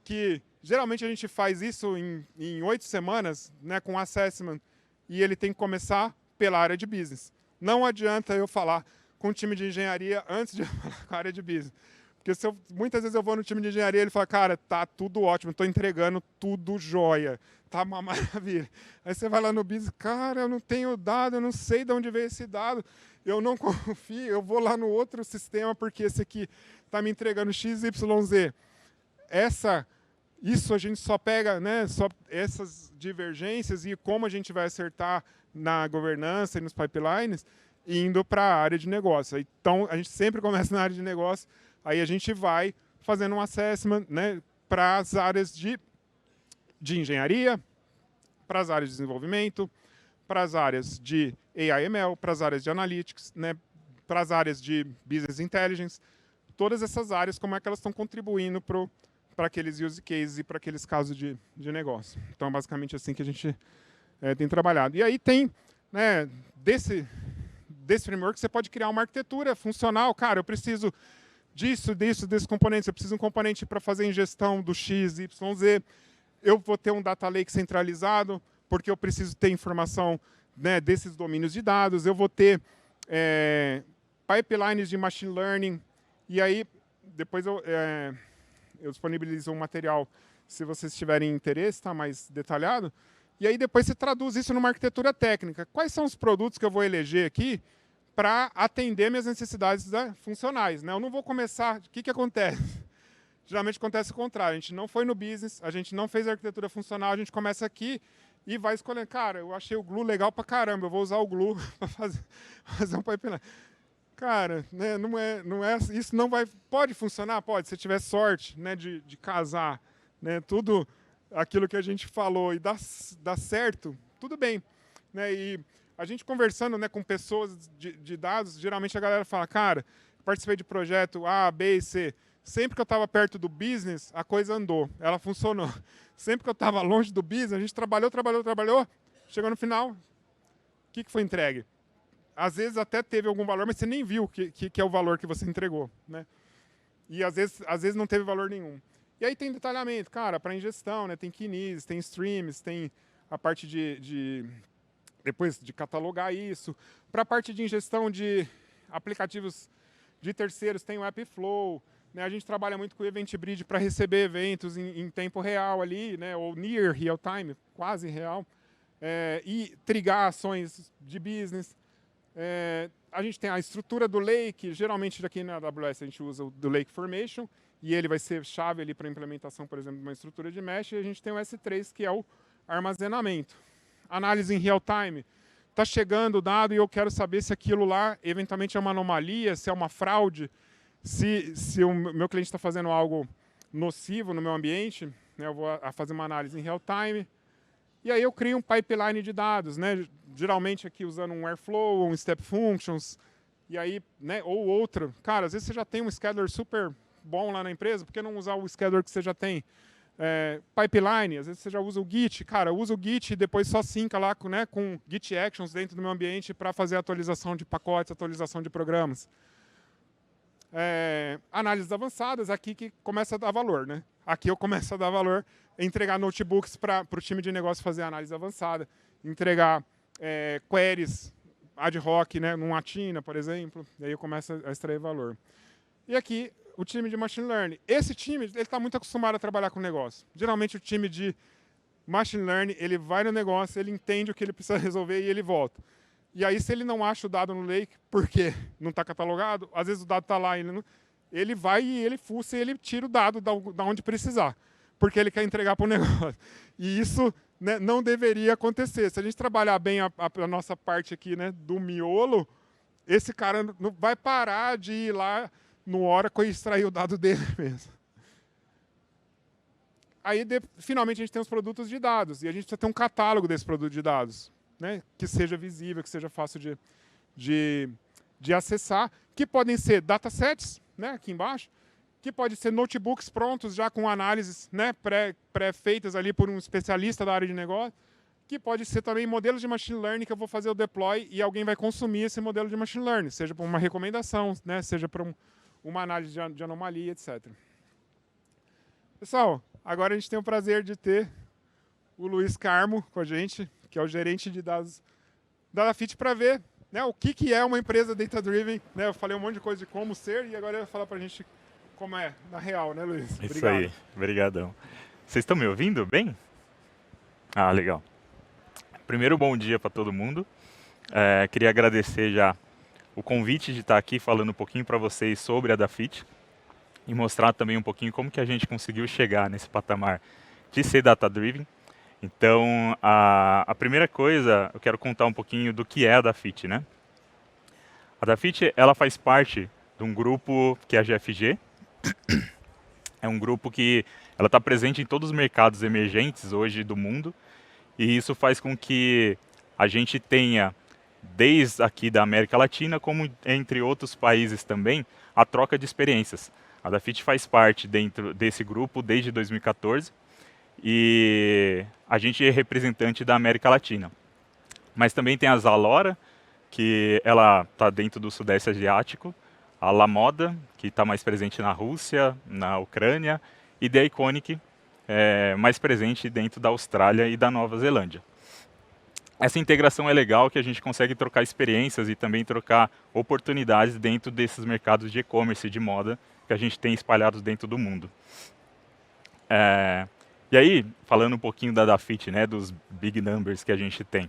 que geralmente a gente faz isso em 8 semanas, né, com assessment, e ele tem que começar pela área de business. Não adianta eu falar com o time de engenharia antes de falar com a área de business. Porque muitas vezes eu vou no time de engenharia e ele fala, cara, tá tudo ótimo, estou entregando tudo jóia, tá uma maravilha. Aí você vai lá no business, cara, eu não tenho dado, eu não sei de onde veio esse dado, eu não confio, eu vou lá no outro sistema porque esse aqui está me entregando XYZ. Isso a gente só pega, né, só essas divergências e como a gente vai acertar na governança e nos pipelines, indo para a área de negócio. Então, a gente sempre começa na área de negócio, aí a gente vai fazendo um assessment, né, para as áreas de engenharia, para as áreas de desenvolvimento, para as áreas de AI/ML, para as áreas de analytics, né, para as áreas de Business Intelligence, todas essas áreas, como é que elas estão contribuindo para aqueles use cases e para aqueles casos de negócio. Então, é basicamente assim que a gente tem trabalhado. E aí tem, né, desse framework, você pode criar uma arquitetura funcional. Cara, eu preciso desses componentes. Eu preciso de um componente para fazer ingestão do X, Y, Z. Eu vou ter um data lake centralizado, porque eu preciso ter informação, né, desses domínios de dados. Eu vou ter pipelines de machine learning. E aí, depois eu disponibilizo um material, se vocês tiverem interesse, tá mais detalhado. E aí depois você traduz isso numa arquitetura técnica. Quais são os produtos que eu vou eleger aqui para atender minhas necessidades, né, funcionais? Né? Eu não vou começar... O que acontece? Geralmente acontece o contrário. A gente não foi no business, a gente não fez a arquitetura funcional, a gente começa aqui e vai escolhendo. Cara, eu achei o glue legal pra caramba, eu vou usar o glue para fazer um pipeline. Cara, né, não é, isso não vai... Pode funcionar? Pode, se tiver sorte, né, de casar, né, tudo aquilo que a gente falou e dá certo, tudo bem. Né, e a gente conversando, né, com pessoas de dados, geralmente a galera fala, cara, participei de projeto A, B e C. Sempre que eu estava perto do business, a coisa andou, ela funcionou. Sempre que eu estava longe do business, a gente trabalhou, chegou no final, o que foi entregue? Às vezes até teve algum valor, mas você nem viu que é o valor que você entregou. Né? E às vezes não teve valor nenhum. E aí tem detalhamento, cara, para ingestão, né? Tem keys, tem streams, tem a parte depois de catalogar isso. Para a parte de ingestão de aplicativos de terceiros, tem o AppFlow. Né? A gente trabalha muito com o Eventbrite para receber eventos em tempo real ali, né? Ou near real time, quase real. E trigar ações de business. A gente tem a estrutura do Lake, geralmente aqui na AWS a gente usa o do Lake Formation, e ele vai ser chave ali para a implementação, por exemplo, de uma estrutura de mesh, e a gente tem o S3, que é o armazenamento. Análise em real time. Está chegando o dado e eu quero saber se aquilo lá eventualmente é uma anomalia, se é uma fraude, se o meu cliente está fazendo algo nocivo no meu ambiente, né, eu vou fazer uma análise em real time. E aí eu crio um pipeline de dados, né? Geralmente aqui usando um Airflow, um Step Functions, e aí, né, ou outro. Cara, às vezes você já tem um scheduler super bom lá na empresa, por que não usar o scheduler que você já tem? Pipeline, às vezes você já usa o Git. Cara, usa o Git e depois só sinca lá com Git Actions dentro do meu ambiente para fazer atualização de pacotes, atualização de programas. Análises avançadas, aqui que começa a dar valor, né? Aqui eu começo a dar valor, entregar notebooks para o time de negócio fazer análise avançada, entregar queries ad hoc, né, num Athena, por exemplo, e aí eu começo a extrair valor. E aqui, o time de Machine Learning. Esse time, ele está muito acostumado a trabalhar com negócio. Geralmente o time de Machine Learning, ele vai no negócio, ele entende o que ele precisa resolver e ele volta. E aí, se ele não acha o dado no Lake, porque não está catalogado, às vezes o dado está lá, ele vai e ele fuça e ele tira o dado da onde precisar, porque ele quer entregar para o negócio. E isso, né, não deveria acontecer. Se a gente trabalhar bem a nossa parte aqui, né, do miolo, esse cara não vai parar de ir lá no Oracle e extrair o dado dele mesmo. Aí, finalmente, a gente tem os produtos de dados, e a gente precisa ter um catálogo desse produto de dados. Né, que seja visível, que seja fácil de acessar, que podem ser datasets, né, aqui embaixo, que pode ser notebooks prontos já com análises, né, pré-feitas ali por um especialista da área de negócio, que pode ser também modelos de machine learning que eu vou fazer o deploy e alguém vai consumir esse modelo de machine learning, seja para uma recomendação, né, seja para uma análise de anomalia, etc. Pessoal, agora a gente tem o prazer de ter o Luiz Carmo com a gente, que é o gerente de dados da Dafit, para ver, né, o que é uma empresa data-driven. Né? Eu falei um monte de coisa de como ser e agora ele vai falar para a gente como é, na real, né, Luiz? Isso obrigado. Aí, obrigadão. Vocês estão me ouvindo bem? Ah, legal. Primeiro, bom dia para todo mundo. Queria agradecer já o convite de estar aqui falando um pouquinho para vocês sobre a Dafit e mostrar também um pouquinho como que a gente conseguiu chegar nesse patamar de ser data-driven. Então, a primeira coisa, eu quero contar um pouquinho do que é a Dafit, né? A Dafit, ela faz parte de um grupo que é a GFG. É um grupo que ela está presente em todos os mercados emergentes hoje do mundo. E isso faz com que a gente tenha desde aqui da América Latina, como entre outros países também, a troca de experiências. A Dafit faz parte dentro desse grupo desde 2014 e a gente é representante da América Latina. Mas também tem a Zalora, que ela está dentro do Sudeste Asiático, a La Moda, que está mais presente na Rússia, na Ucrânia, e The Iconic, mais presente dentro da Austrália e da Nova Zelândia. Essa integração é legal, que a gente consegue trocar experiências e também trocar oportunidades dentro desses mercados de e-commerce e de moda que a gente tem espalhados dentro do mundo. E aí, falando um pouquinho da Dafit, né, dos big numbers que a gente tem.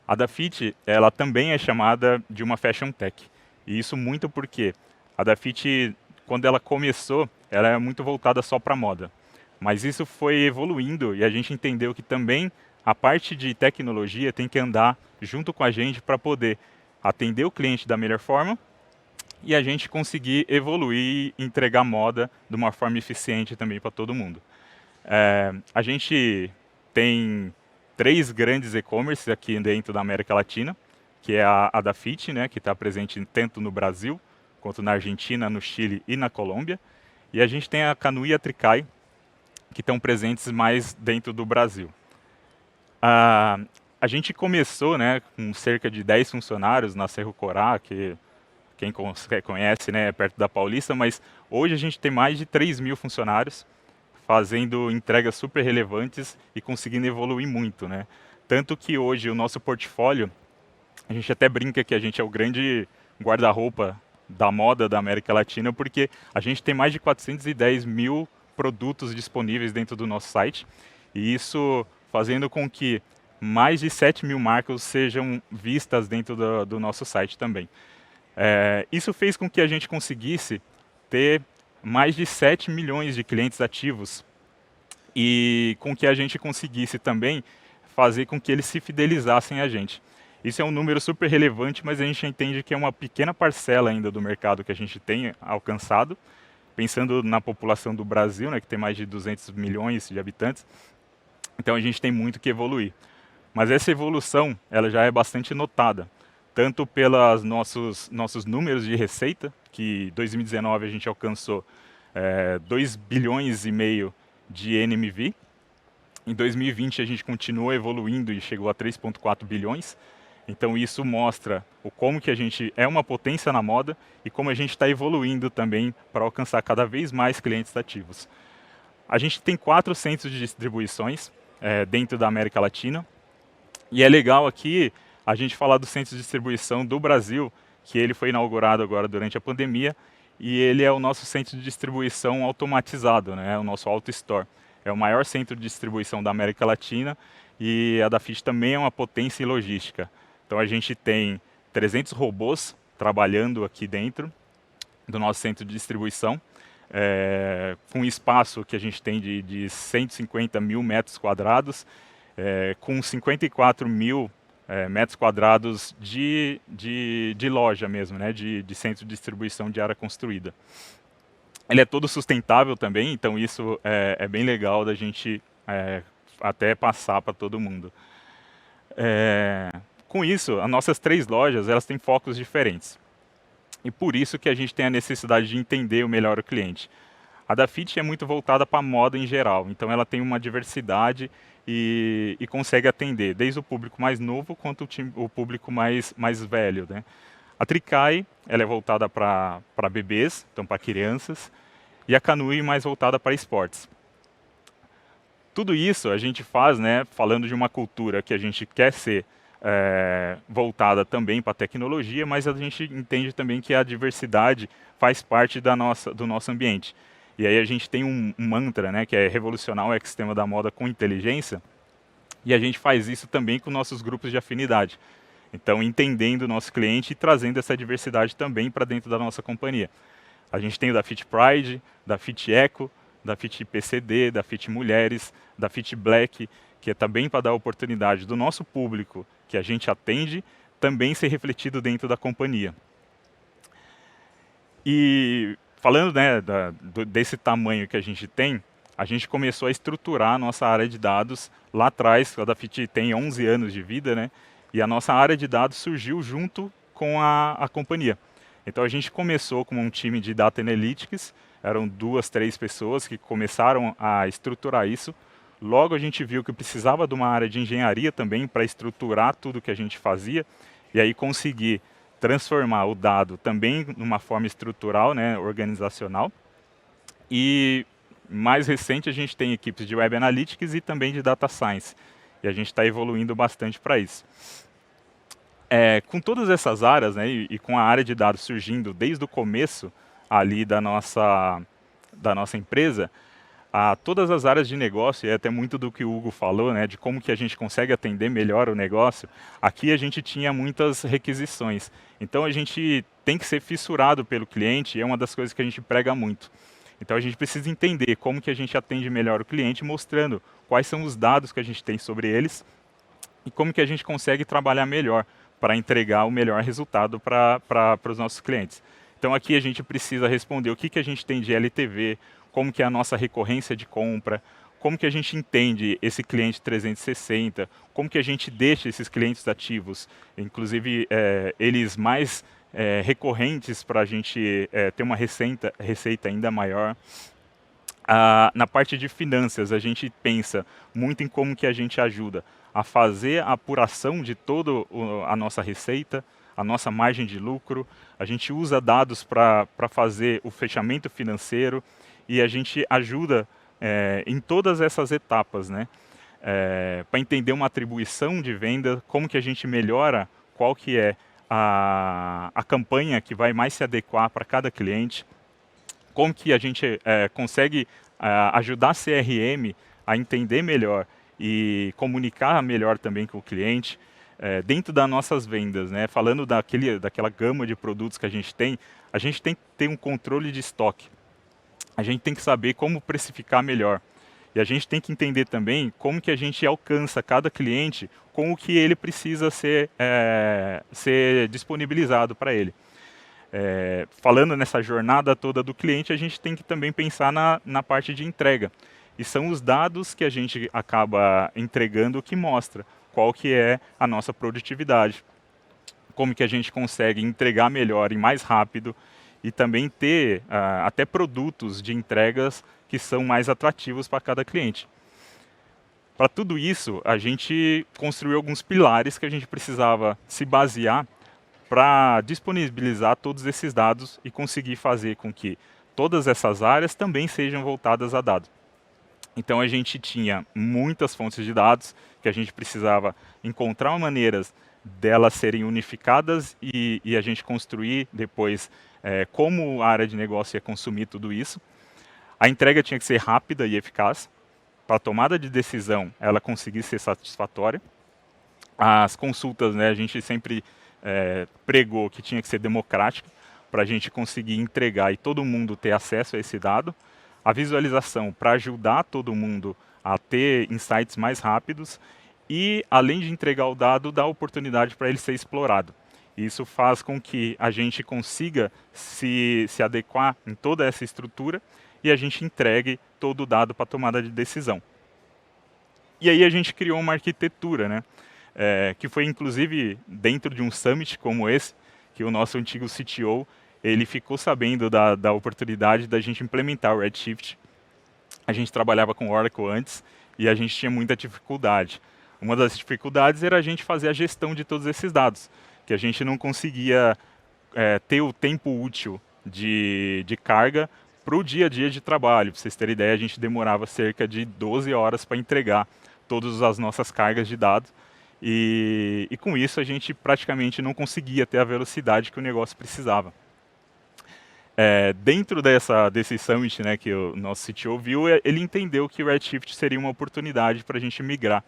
A Dafit, ela também é chamada de uma fashion tech. E isso muito porque a Dafit, quando ela começou, ela é muito voltada só para moda. Mas isso foi evoluindo e a gente entendeu que também a parte de tecnologia tem que andar junto com a gente para poder atender o cliente da melhor forma e a gente conseguir evoluir e entregar moda de uma forma eficiente também para todo mundo. A gente tem 3 grandes e-commerces aqui dentro da América Latina, que é a Dafit, né, que está presente tanto no Brasil, quanto na Argentina, no Chile e na Colômbia. E a gente tem a Canu e a Tricai, que estão presentes mais dentro do Brasil. A gente começou, né, com cerca de 10 funcionários na Cerro Corá, que quem conhece, né, é perto da Paulista, mas hoje a gente tem mais de 3.000 funcionários, fazendo entregas super relevantes e conseguindo evoluir muito, né? Tanto que hoje o nosso portfólio, a gente até brinca que a gente é o grande guarda-roupa da moda da América Latina, porque a gente tem mais de 410 mil produtos disponíveis dentro do nosso site, e isso fazendo com que mais de 7.000 marcas sejam vistas dentro do nosso site também. Isso fez com que a gente conseguisse ter mais de 7 milhões de clientes ativos e com que a gente conseguisse também fazer com que eles se fidelizassem a gente. Isso é um número super relevante, mas a gente entende que é uma pequena parcela ainda do mercado que a gente tem alcançado, pensando na população do Brasil, né, que tem mais de 200 milhões de habitantes. Então a gente tem muito que evoluir. Mas essa evolução, ela já é bastante notada, tanto pelos nossos números de receita, que em 2019 a gente alcançou 2 bilhões e meio de NMV. Em 2020 a gente continuou evoluindo e chegou a 3,4 bilhões. Então isso mostra como que a gente é uma potência na moda e como a gente está evoluindo também para alcançar cada vez mais clientes ativos. A gente tem 4 centros de distribuições dentro da América Latina. E é legal aqui a gente falar do centro de distribuição do Brasil, que ele foi inaugurado agora durante a pandemia, e ele é o nosso centro de distribuição automatizado, né? O nosso Auto Store. É o maior centro de distribuição da América Latina e a Dafit também é uma potência em logística. Então a gente tem 300 robôs trabalhando aqui dentro do nosso centro de distribuição, com um espaço que a gente tem de 150 mil metros quadrados, com 54 mil metros quadrados de loja mesmo, né, de centro de distribuição de área construída. Ele é todo sustentável também, então isso é bem legal da gente até passar para todo mundo. Com isso, as nossas 3 lojas elas têm focos diferentes. E por isso que a gente tem a necessidade de entender melhor o cliente. A Dafit é muito voltada para a moda em geral, então ela tem uma diversidade e consegue atender desde o público mais novo quanto o público mais velho, né? A Tricai ela é voltada para bebês, então para crianças, e a Canui mais voltada para esportes. Tudo isso a gente faz, né, falando de uma cultura que a gente quer ser voltada também para a tecnologia, mas a gente entende também que a diversidade faz parte do nosso ambiente. E aí a gente tem um mantra, né, que é revolucionar o ecossistema da moda com inteligência, e a gente faz isso também com nossos grupos de afinidade. Então, entendendo o nosso cliente e trazendo essa diversidade também para dentro da nossa companhia. A gente tem o Dafit Pride, Dafit Eco, Dafit PCD, Dafit Mulheres, Dafit Black, que é também para dar a oportunidade do nosso público que a gente atende também ser refletido dentro da companhia. E falando, né, desse tamanho que a gente começou a estruturar a nossa área de dados lá atrás. A Dafit tem 11 anos de vida, né? E a nossa área de dados surgiu junto com a companhia. Então a gente começou como um time de Data Analytics, eram 2, 3 pessoas que começaram a estruturar isso. Logo a gente viu que precisava de uma área de engenharia também para estruturar tudo que a gente fazia e aí conseguir transformar o dado também numa forma estrutural, né, organizacional. E mais recente a gente tem equipes de Web Analytics e também de Data Science. E a gente está evoluindo bastante para isso. Com todas essas áreas, né, e com a área de dados surgindo desde o começo ali da nossa empresa, todas as áreas de negócio, e é até muito do que o Hugo falou, né, de como que a gente consegue atender melhor o negócio, aqui a gente tinha muitas requisições. Então a gente tem que ser fissurado pelo cliente, e é uma das coisas que a gente prega muito. Então a gente precisa entender como que a gente atende melhor o cliente, mostrando quais são os dados que a gente tem sobre eles e como que a gente consegue trabalhar melhor para entregar o melhor resultado para os nossos clientes. Então aqui a gente precisa responder o que a gente tem de LTV, como que é a nossa recorrência de compra, como que a gente entende esse cliente 360, como que a gente deixa esses clientes ativos, inclusive eles mais recorrentes para a gente ter uma receita ainda maior. Na parte de finanças, a gente pensa muito em como que a gente ajuda a fazer a apuração de toda a nossa receita, a nossa margem de lucro, a gente usa dados para fazer o fechamento financeiro e a gente ajuda em todas essas etapas, né? Para entender uma atribuição de venda, como que a gente melhora, qual que é a campanha que vai mais se adequar para cada cliente, como que a gente consegue ajudar a CRM a entender melhor e comunicar melhor também com o cliente, dentro das nossas vendas, né? Falando daquela gama de produtos que a gente tem que ter um controle de estoque. A gente tem que saber como precificar melhor. E a gente tem que entender também como que a gente alcança cada cliente com o que ele precisa ser disponibilizado para ele. Falando nessa jornada toda do cliente, a gente tem que também pensar na parte de entrega. E são os dados que a gente acaba entregando que mostra qual que é a nossa produtividade, como que a gente consegue entregar melhor e mais rápido e também ter até produtos de entregas que são mais atrativos para cada cliente. Para tudo isso, a gente construiu alguns pilares que a gente precisava se basear para disponibilizar todos esses dados e conseguir fazer com que todas essas áreas também sejam voltadas a dados. Então a gente tinha muitas fontes de dados que a gente precisava encontrar maneiras delas serem unificadas e a gente construir depois como a área de negócio ia consumir tudo isso. A entrega tinha que ser rápida e eficaz, para a tomada de decisão ela conseguir ser satisfatória. As consultas, né, a gente sempre pregou que tinha que ser democrática, para a gente conseguir entregar e todo mundo ter acesso a esse dado. A visualização para ajudar todo mundo a ter insights mais rápidos e, além de entregar o dado, dar oportunidade para ele ser explorado. Isso faz com que a gente consiga se adequar em toda essa estrutura e a gente entregue todo o dado para a tomada de decisão. E aí a gente criou uma arquitetura, né? Que foi inclusive dentro de um summit como esse, que o nosso antigo CTO ele ficou sabendo da oportunidade da gente implementar o Redshift. A gente trabalhava com Oracle antes e a gente tinha muita dificuldade. Uma das dificuldades era a gente fazer a gestão de todos esses dados, que a gente não conseguia ter o tempo útil de carga para o dia a dia de trabalho. Para vocês terem ideia, a gente demorava cerca de 12 horas para entregar todas as nossas cargas de dados. E com isso a gente praticamente não conseguia ter a velocidade que o negócio precisava. Dentro desse summit, né, que o nosso CTO viu, ele entendeu que o Redshift seria uma oportunidade para a gente migrar.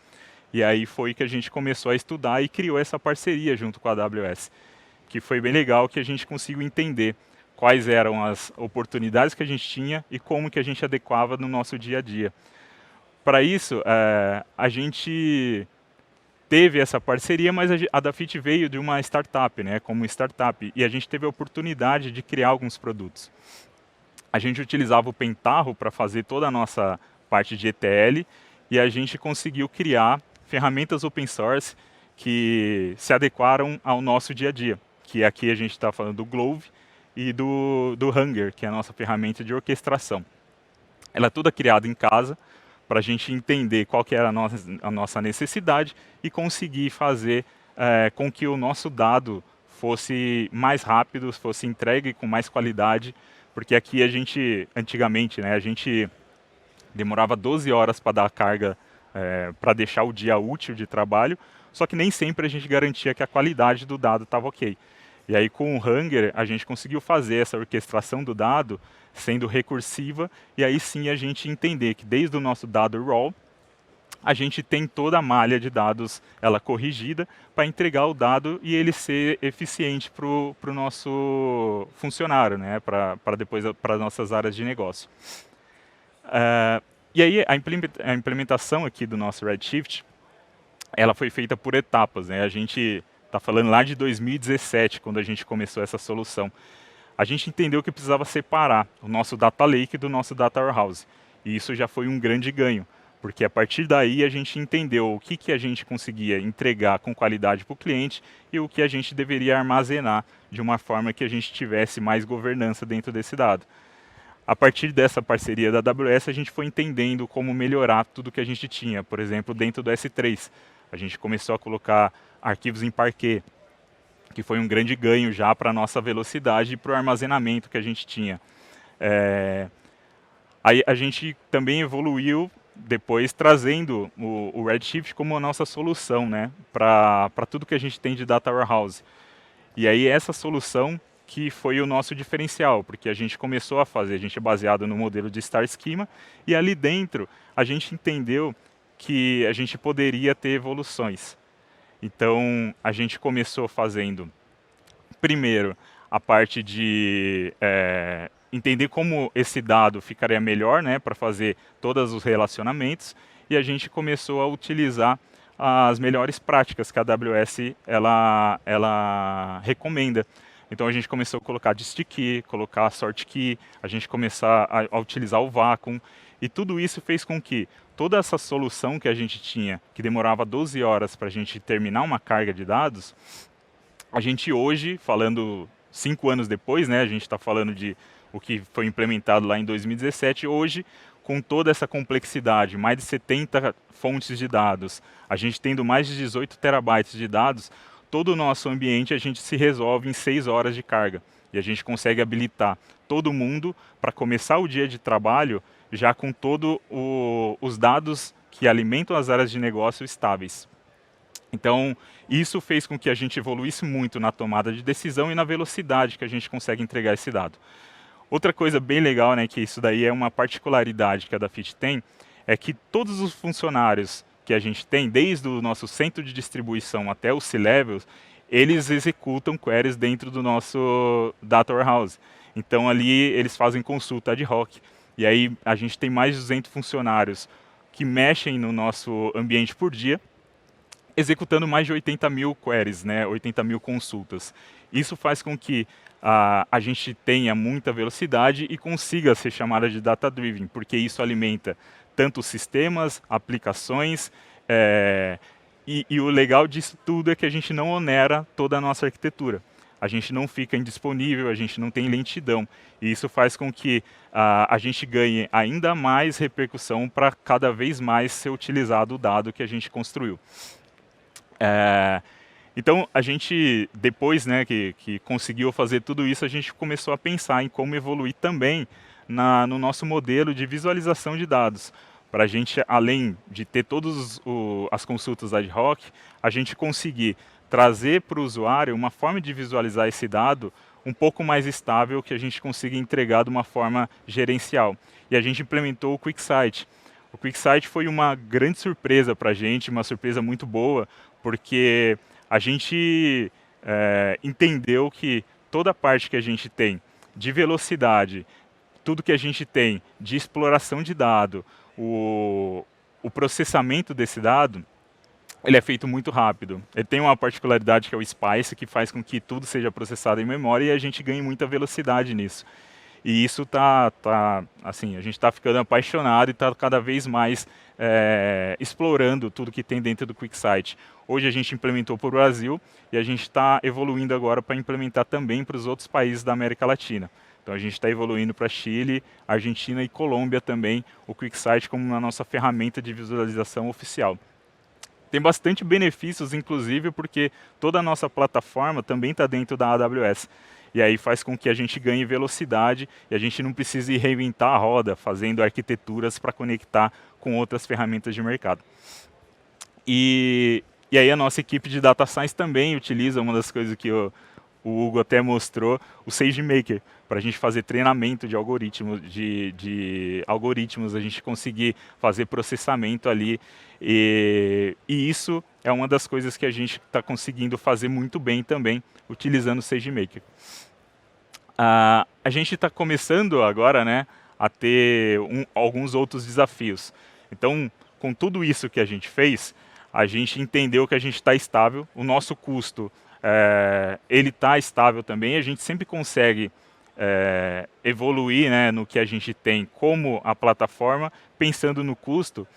E aí foi que a gente começou a estudar e criou essa parceria junto com a AWS, que foi bem legal, que a gente conseguiu entender quais eram as oportunidades que a gente tinha e como que a gente adequava no nosso dia a dia. Para isso, a gente teve essa parceria, mas a Dafit veio de uma startup, né, como startup, e a gente teve a oportunidade de criar alguns produtos. A gente utilizava o Pentaho para fazer toda a nossa parte de ETL, e a gente conseguiu criar ferramentas open source que se adequaram ao nosso dia a dia, que aqui a gente está falando do Glove e do Hunger, que é a nossa ferramenta de orquestração. Ela é toda criada em casa, para a gente entender qual que era a nossa necessidade e conseguir fazer com que o nosso dado fosse mais rápido, fosse entregue com mais qualidade, porque aqui a gente, antigamente, né, a gente demorava 12 horas para dar a carga, para deixar o dia útil de trabalho, só que nem sempre a gente garantia que a qualidade do dado estava ok. E aí com o Hunger a gente conseguiu fazer essa orquestração do dado sendo recursiva, e aí sim a gente entender que desde o nosso dado raw, a gente tem toda a malha de dados ela corrigida para entregar o dado e ele ser eficiente para o nosso funcionário, né? Para depois para as nossas áreas de negócio. E aí a implementação aqui do nosso Redshift, ela foi feita por etapas, né? A gente está falando lá de 2017, quando a gente começou essa solução. A gente entendeu que precisava separar o nosso Data Lake do nosso Data Warehouse. E isso já foi um grande ganho, porque a partir daí a gente entendeu o que a gente conseguia entregar com qualidade para o cliente e o que a gente deveria armazenar de uma forma que a gente tivesse mais governança dentro desse dado. A partir dessa parceria da AWS, a gente foi entendendo como melhorar tudo que a gente tinha. Por exemplo, dentro do S3, a gente começou a colocar arquivos em Parquet, que foi um grande ganho já para a nossa velocidade e para o armazenamento que a gente tinha. Aí a gente também evoluiu depois trazendo o Redshift como a nossa solução, né, para tudo que a gente tem de Data Warehouse. E aí essa solução que foi o nosso diferencial, porque a gente começou a fazer, a gente é baseado no modelo de Star Schema, e ali dentro a gente entendeu que a gente poderia ter evoluções. Então, a gente começou fazendo, primeiro, a parte de entender como esse dado ficaria melhor, né, para fazer todos os relacionamentos, e a gente começou a utilizar as melhores práticas que a AWS ela recomenda. Então, a gente começou a colocar dist key, colocar sort key, a gente começou a utilizar o vacuum, e tudo isso fez com que toda essa solução que a gente tinha, que demorava 12 horas para a gente terminar uma carga de dados, a gente hoje, falando 5 anos depois, né, a gente está falando de o que foi implementado lá em 2017, hoje, com toda essa complexidade, mais de 70 fontes de dados, a gente tendo mais de 18 terabytes de dados, todo o nosso ambiente a gente se resolve em 6 horas de carga. E a gente consegue habilitar todo mundo para começar o dia de trabalho já com todos os dados que alimentam as áreas de negócio estáveis. Então, isso fez com que a gente evoluísse muito na tomada de decisão e na velocidade que a gente consegue entregar esse dado. Outra coisa bem legal, né, que isso daí é uma particularidade que a Dafit tem, é que todos os funcionários que a gente tem, desde o nosso centro de distribuição até o C-Levels, eles executam queries dentro do nosso Data Warehouse. Então, ali eles fazem consulta ad hoc. E aí a gente tem mais de 200 funcionários que mexem no nosso ambiente por dia, executando mais de 80 mil queries, né, 80 mil consultas. Isso faz com que a gente tenha muita velocidade e consiga ser chamada de data-driven, porque isso alimenta tanto sistemas, aplicações, e o legal disso tudo é que a gente não onera toda a nossa arquitetura. A gente não fica indisponível, a gente não tem lentidão. E isso faz com que a gente ganhe ainda mais repercussão para cada vez mais ser utilizado o dado que a gente construiu. Então, a gente, depois, né, que conseguiu fazer tudo isso, a gente começou a pensar em como evoluir também no nosso modelo de visualização de dados. Para a gente, além de ter todas as consultas ad hoc, a gente conseguir trazer para o usuário uma forma de visualizar esse dado um pouco mais estável, que a gente consiga entregar de uma forma gerencial. E a gente implementou o QuickSight. O QuickSight foi uma grande surpresa para a gente, uma surpresa muito boa, porque a gente entendeu que toda a parte que a gente tem de velocidade, tudo que a gente tem de exploração de dado, o processamento desse dado, ele é feito muito rápido. Ele tem uma particularidade que é o Spice, que faz com que tudo seja processado em memória e a gente ganhe muita velocidade nisso. E isso assim, a gente está ficando apaixonado e está cada vez mais explorando tudo que tem dentro do QuickSight. Hoje a gente implementou para o Brasil e a gente está evoluindo agora para implementar também para os outros países da América Latina. Então a gente está evoluindo para Chile, Argentina e Colômbia também, o QuickSight como a nossa ferramenta de visualização oficial. Tem bastante benefícios, inclusive, porque toda a nossa plataforma também está dentro da AWS. E aí faz com que a gente ganhe velocidade e a gente não precise reinventar a roda, fazendo arquiteturas para conectar com outras ferramentas de mercado. E aí a nossa equipe de Data Science também utiliza uma das coisas que o Hugo até mostrou, o SageMaker, para a gente fazer treinamento de algoritmos, a gente conseguir fazer processamento ali. E isso é uma das coisas que a gente está conseguindo fazer muito bem também, utilizando o SageMaker. A gente está começando agora, né, a ter alguns outros desafios. Então, com tudo isso que a gente fez, a gente entendeu que a gente está estável, o nosso custo ele está estável também, a gente sempre consegue evoluir, né, no que a gente tem como a plataforma, pensando no custo.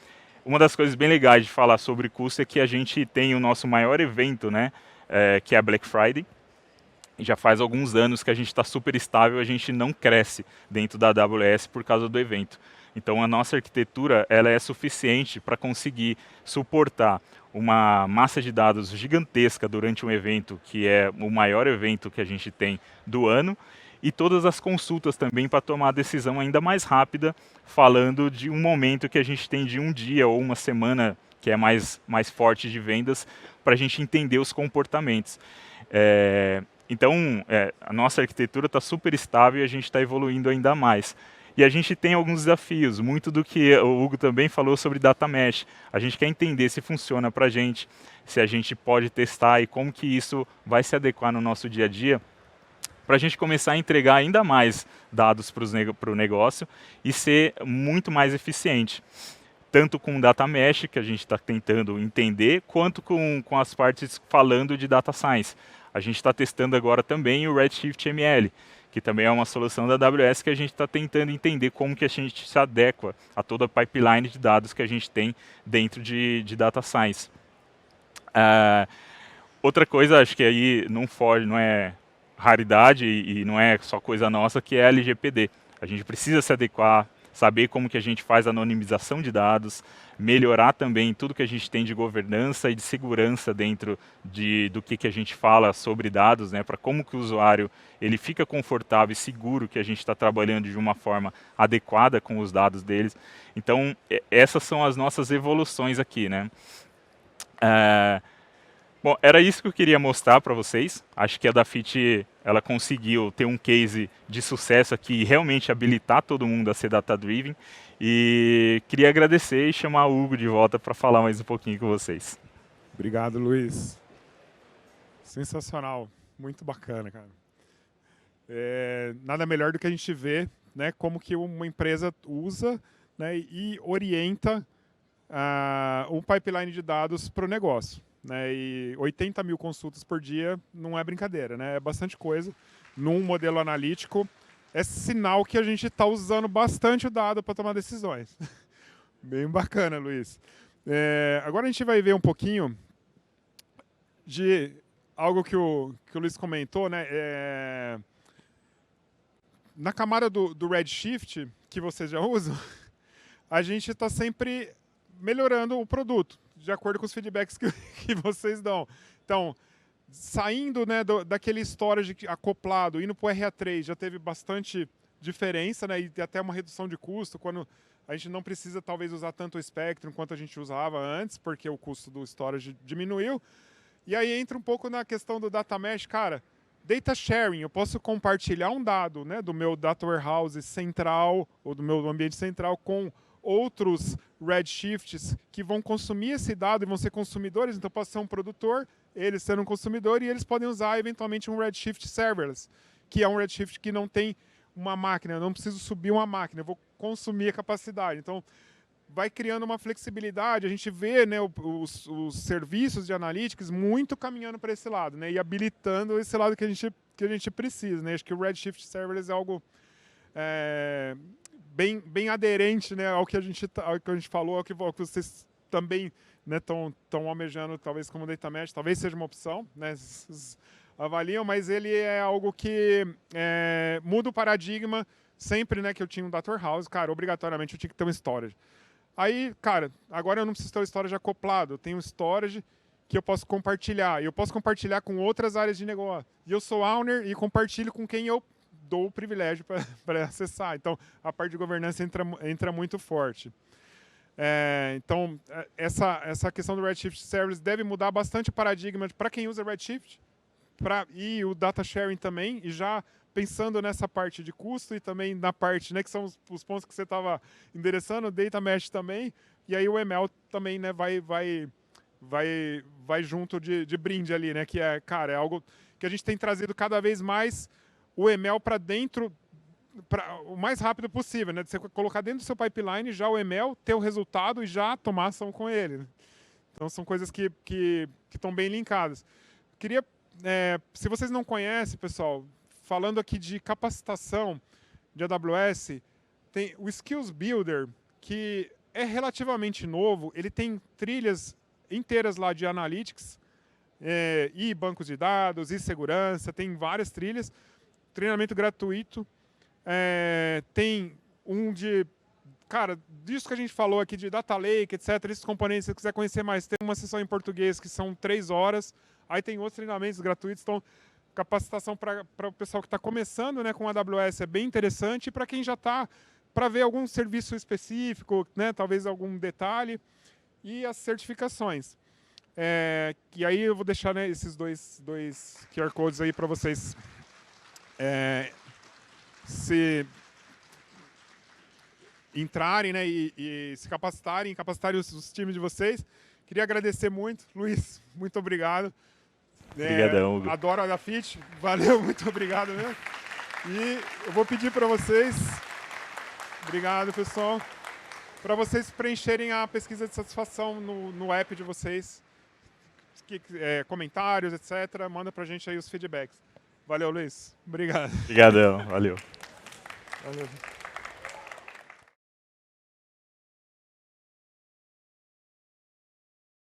Uma das coisas bem legais de falar sobre custo é que a gente tem o nosso maior evento, né, que é a Black Friday. Já faz alguns anos que a gente está super estável, a gente não cresce dentro da AWS por causa do evento. Então a nossa arquitetura ela é suficiente para conseguir suportar uma massa de dados gigantesca durante um evento, que é o maior evento que a gente tem do ano, e todas as consultas também para tomar a decisão ainda mais rápida, falando de um momento que a gente tem de um dia ou uma semana que é mais forte de vendas, para a gente entender os comportamentos. Então, a nossa arquitetura está super estável e a gente está evoluindo ainda mais. E a gente tem alguns desafios, muito do que o Hugo também falou sobre Data Mesh. A gente quer entender se funciona para a gente, se a gente pode testar e como que isso vai se adequar no nosso dia a dia, para a gente começar a entregar ainda mais dados para o negócio e ser muito mais eficiente. Tanto com o Data Mesh, que a gente está tentando entender, quanto com as partes falando de Data Science. A gente está testando agora também o Redshift ML, que também é uma solução da AWS que a gente está tentando entender como que a gente se adequa a toda a pipeline de dados que a gente tem dentro de Data Science. Outra coisa, acho que aí não foge, não é raridade e não é só coisa nossa, que é a LGPD. A gente precisa se adequar, saber como que a gente faz a anonimização de dados, melhorar também tudo que a gente tem de governança e de segurança dentro do que a gente fala sobre dados, né, para como que o usuário ele fica confortável e seguro que a gente está trabalhando de uma forma adequada com os dados deles. Então, essas são as nossas evoluções aqui, né? Bom, era isso que eu queria mostrar para vocês. Acho que a Dafit ela conseguiu ter um case de sucesso aqui e realmente habilitar todo mundo a ser data-driven. E queria agradecer e chamar o Hugo de volta para falar mais um pouquinho com vocês. Obrigado, Luiz. Sensacional. Muito bacana, cara. Nada melhor do que a gente ver, né, como que uma empresa usa, né, e orienta um pipeline de dados para o negócio. Né, e 80 mil consultas por dia não é brincadeira, né? É bastante coisa. Num modelo analítico, é sinal que a gente está usando bastante o dado para tomar decisões. Bem bacana, Luiz. Agora a gente vai ver um pouquinho de algo que o Luiz comentou, né? Na camada do Redshift, que vocês já usam, a gente está sempre melhorando o produto, de acordo com os feedbacks que vocês dão. Então, saindo, né, daquele storage acoplado, indo para o RA3, já teve bastante diferença, né, e até uma redução de custo, quando a gente não precisa, talvez, usar tanto o Spectrum quanto a gente usava antes, porque o custo do storage diminuiu. E aí entra um pouco na questão do Data Mesh. Cara, data sharing, eu posso compartilhar um dado, né, do meu data warehouse central, ou do meu ambiente central, com outros redshifts que vão consumir esse dado e vão ser consumidores. Então, posso ser um produtor, eles sendo um consumidor, e eles podem usar, eventualmente, um redshift serverless, que é um redshift que não tem uma máquina. Eu não preciso subir uma máquina, eu vou consumir a capacidade. Então, vai criando uma flexibilidade. A gente vê, né, os serviços de analytics muito caminhando para esse lado, né, e habilitando esse lado que a gente precisa. Né? Acho que o redshift serverless é algo bem aderente, né, ao que a gente falou, ao que vocês também estão almejando, talvez como data mesh, talvez seja uma opção, né, avaliam, mas ele é algo que muda o paradigma sempre, né, que eu tinha um data warehouse, cara, obrigatoriamente eu tinha que ter um storage. Aí, cara, agora eu não preciso ter o storage acoplado, eu tenho um storage que eu posso compartilhar, e eu posso compartilhar com outras áreas de negócio. E eu sou owner e compartilho com quem eu dou o privilégio para acessar. Então, a parte de governança entra muito forte. Então, essa questão do Redshift Service deve mudar bastante o paradigma para quem usa Redshift, e o data sharing também, e já pensando nessa parte de custo e também na parte, né, que são os pontos que você estava endereçando, o data mesh também, e aí o ML também, né, vai junto de brinde ali, né, que cara, é algo que a gente tem trazido cada vez mais o ML para dentro, o mais rápido possível, né, de você colocar dentro do seu pipeline já o ML, ter o resultado e já tomar ação com ele, né? Então são coisas que estão bem linkadas. Queria, se vocês não conhecem, pessoal, falando aqui de capacitação de AWS, tem o Skills Builder, que é relativamente novo, ele tem trilhas inteiras lá de Analytics, e bancos de dados, e segurança, tem várias trilhas, treinamento gratuito, tem um de, cara, disso que a gente falou aqui de Data Lake, etc., esses componentes, se você quiser conhecer mais, tem uma sessão em português que são 3 horas, aí tem outros treinamentos gratuitos, então capacitação para o pessoal que está começando, né, com a AWS é bem interessante, e para quem já está, para ver algum serviço específico, né, talvez algum detalhe, e as certificações. E aí eu vou deixar, né, esses dois QR Codes aí para vocês se entrarem, né, e se capacitarem os times de vocês. Queria agradecer muito. Luiz, muito obrigado. Obrigadão, Hugo. Adoro a Dafit. Valeu, muito obrigado mesmo. E eu vou pedir para vocês, obrigado, pessoal, para vocês preencherem a pesquisa de satisfação no app de vocês, comentários, etc. Manda para a gente aí os feedbacks. Valeu, Luiz. Obrigado. Obrigadão, valeu. Valeu.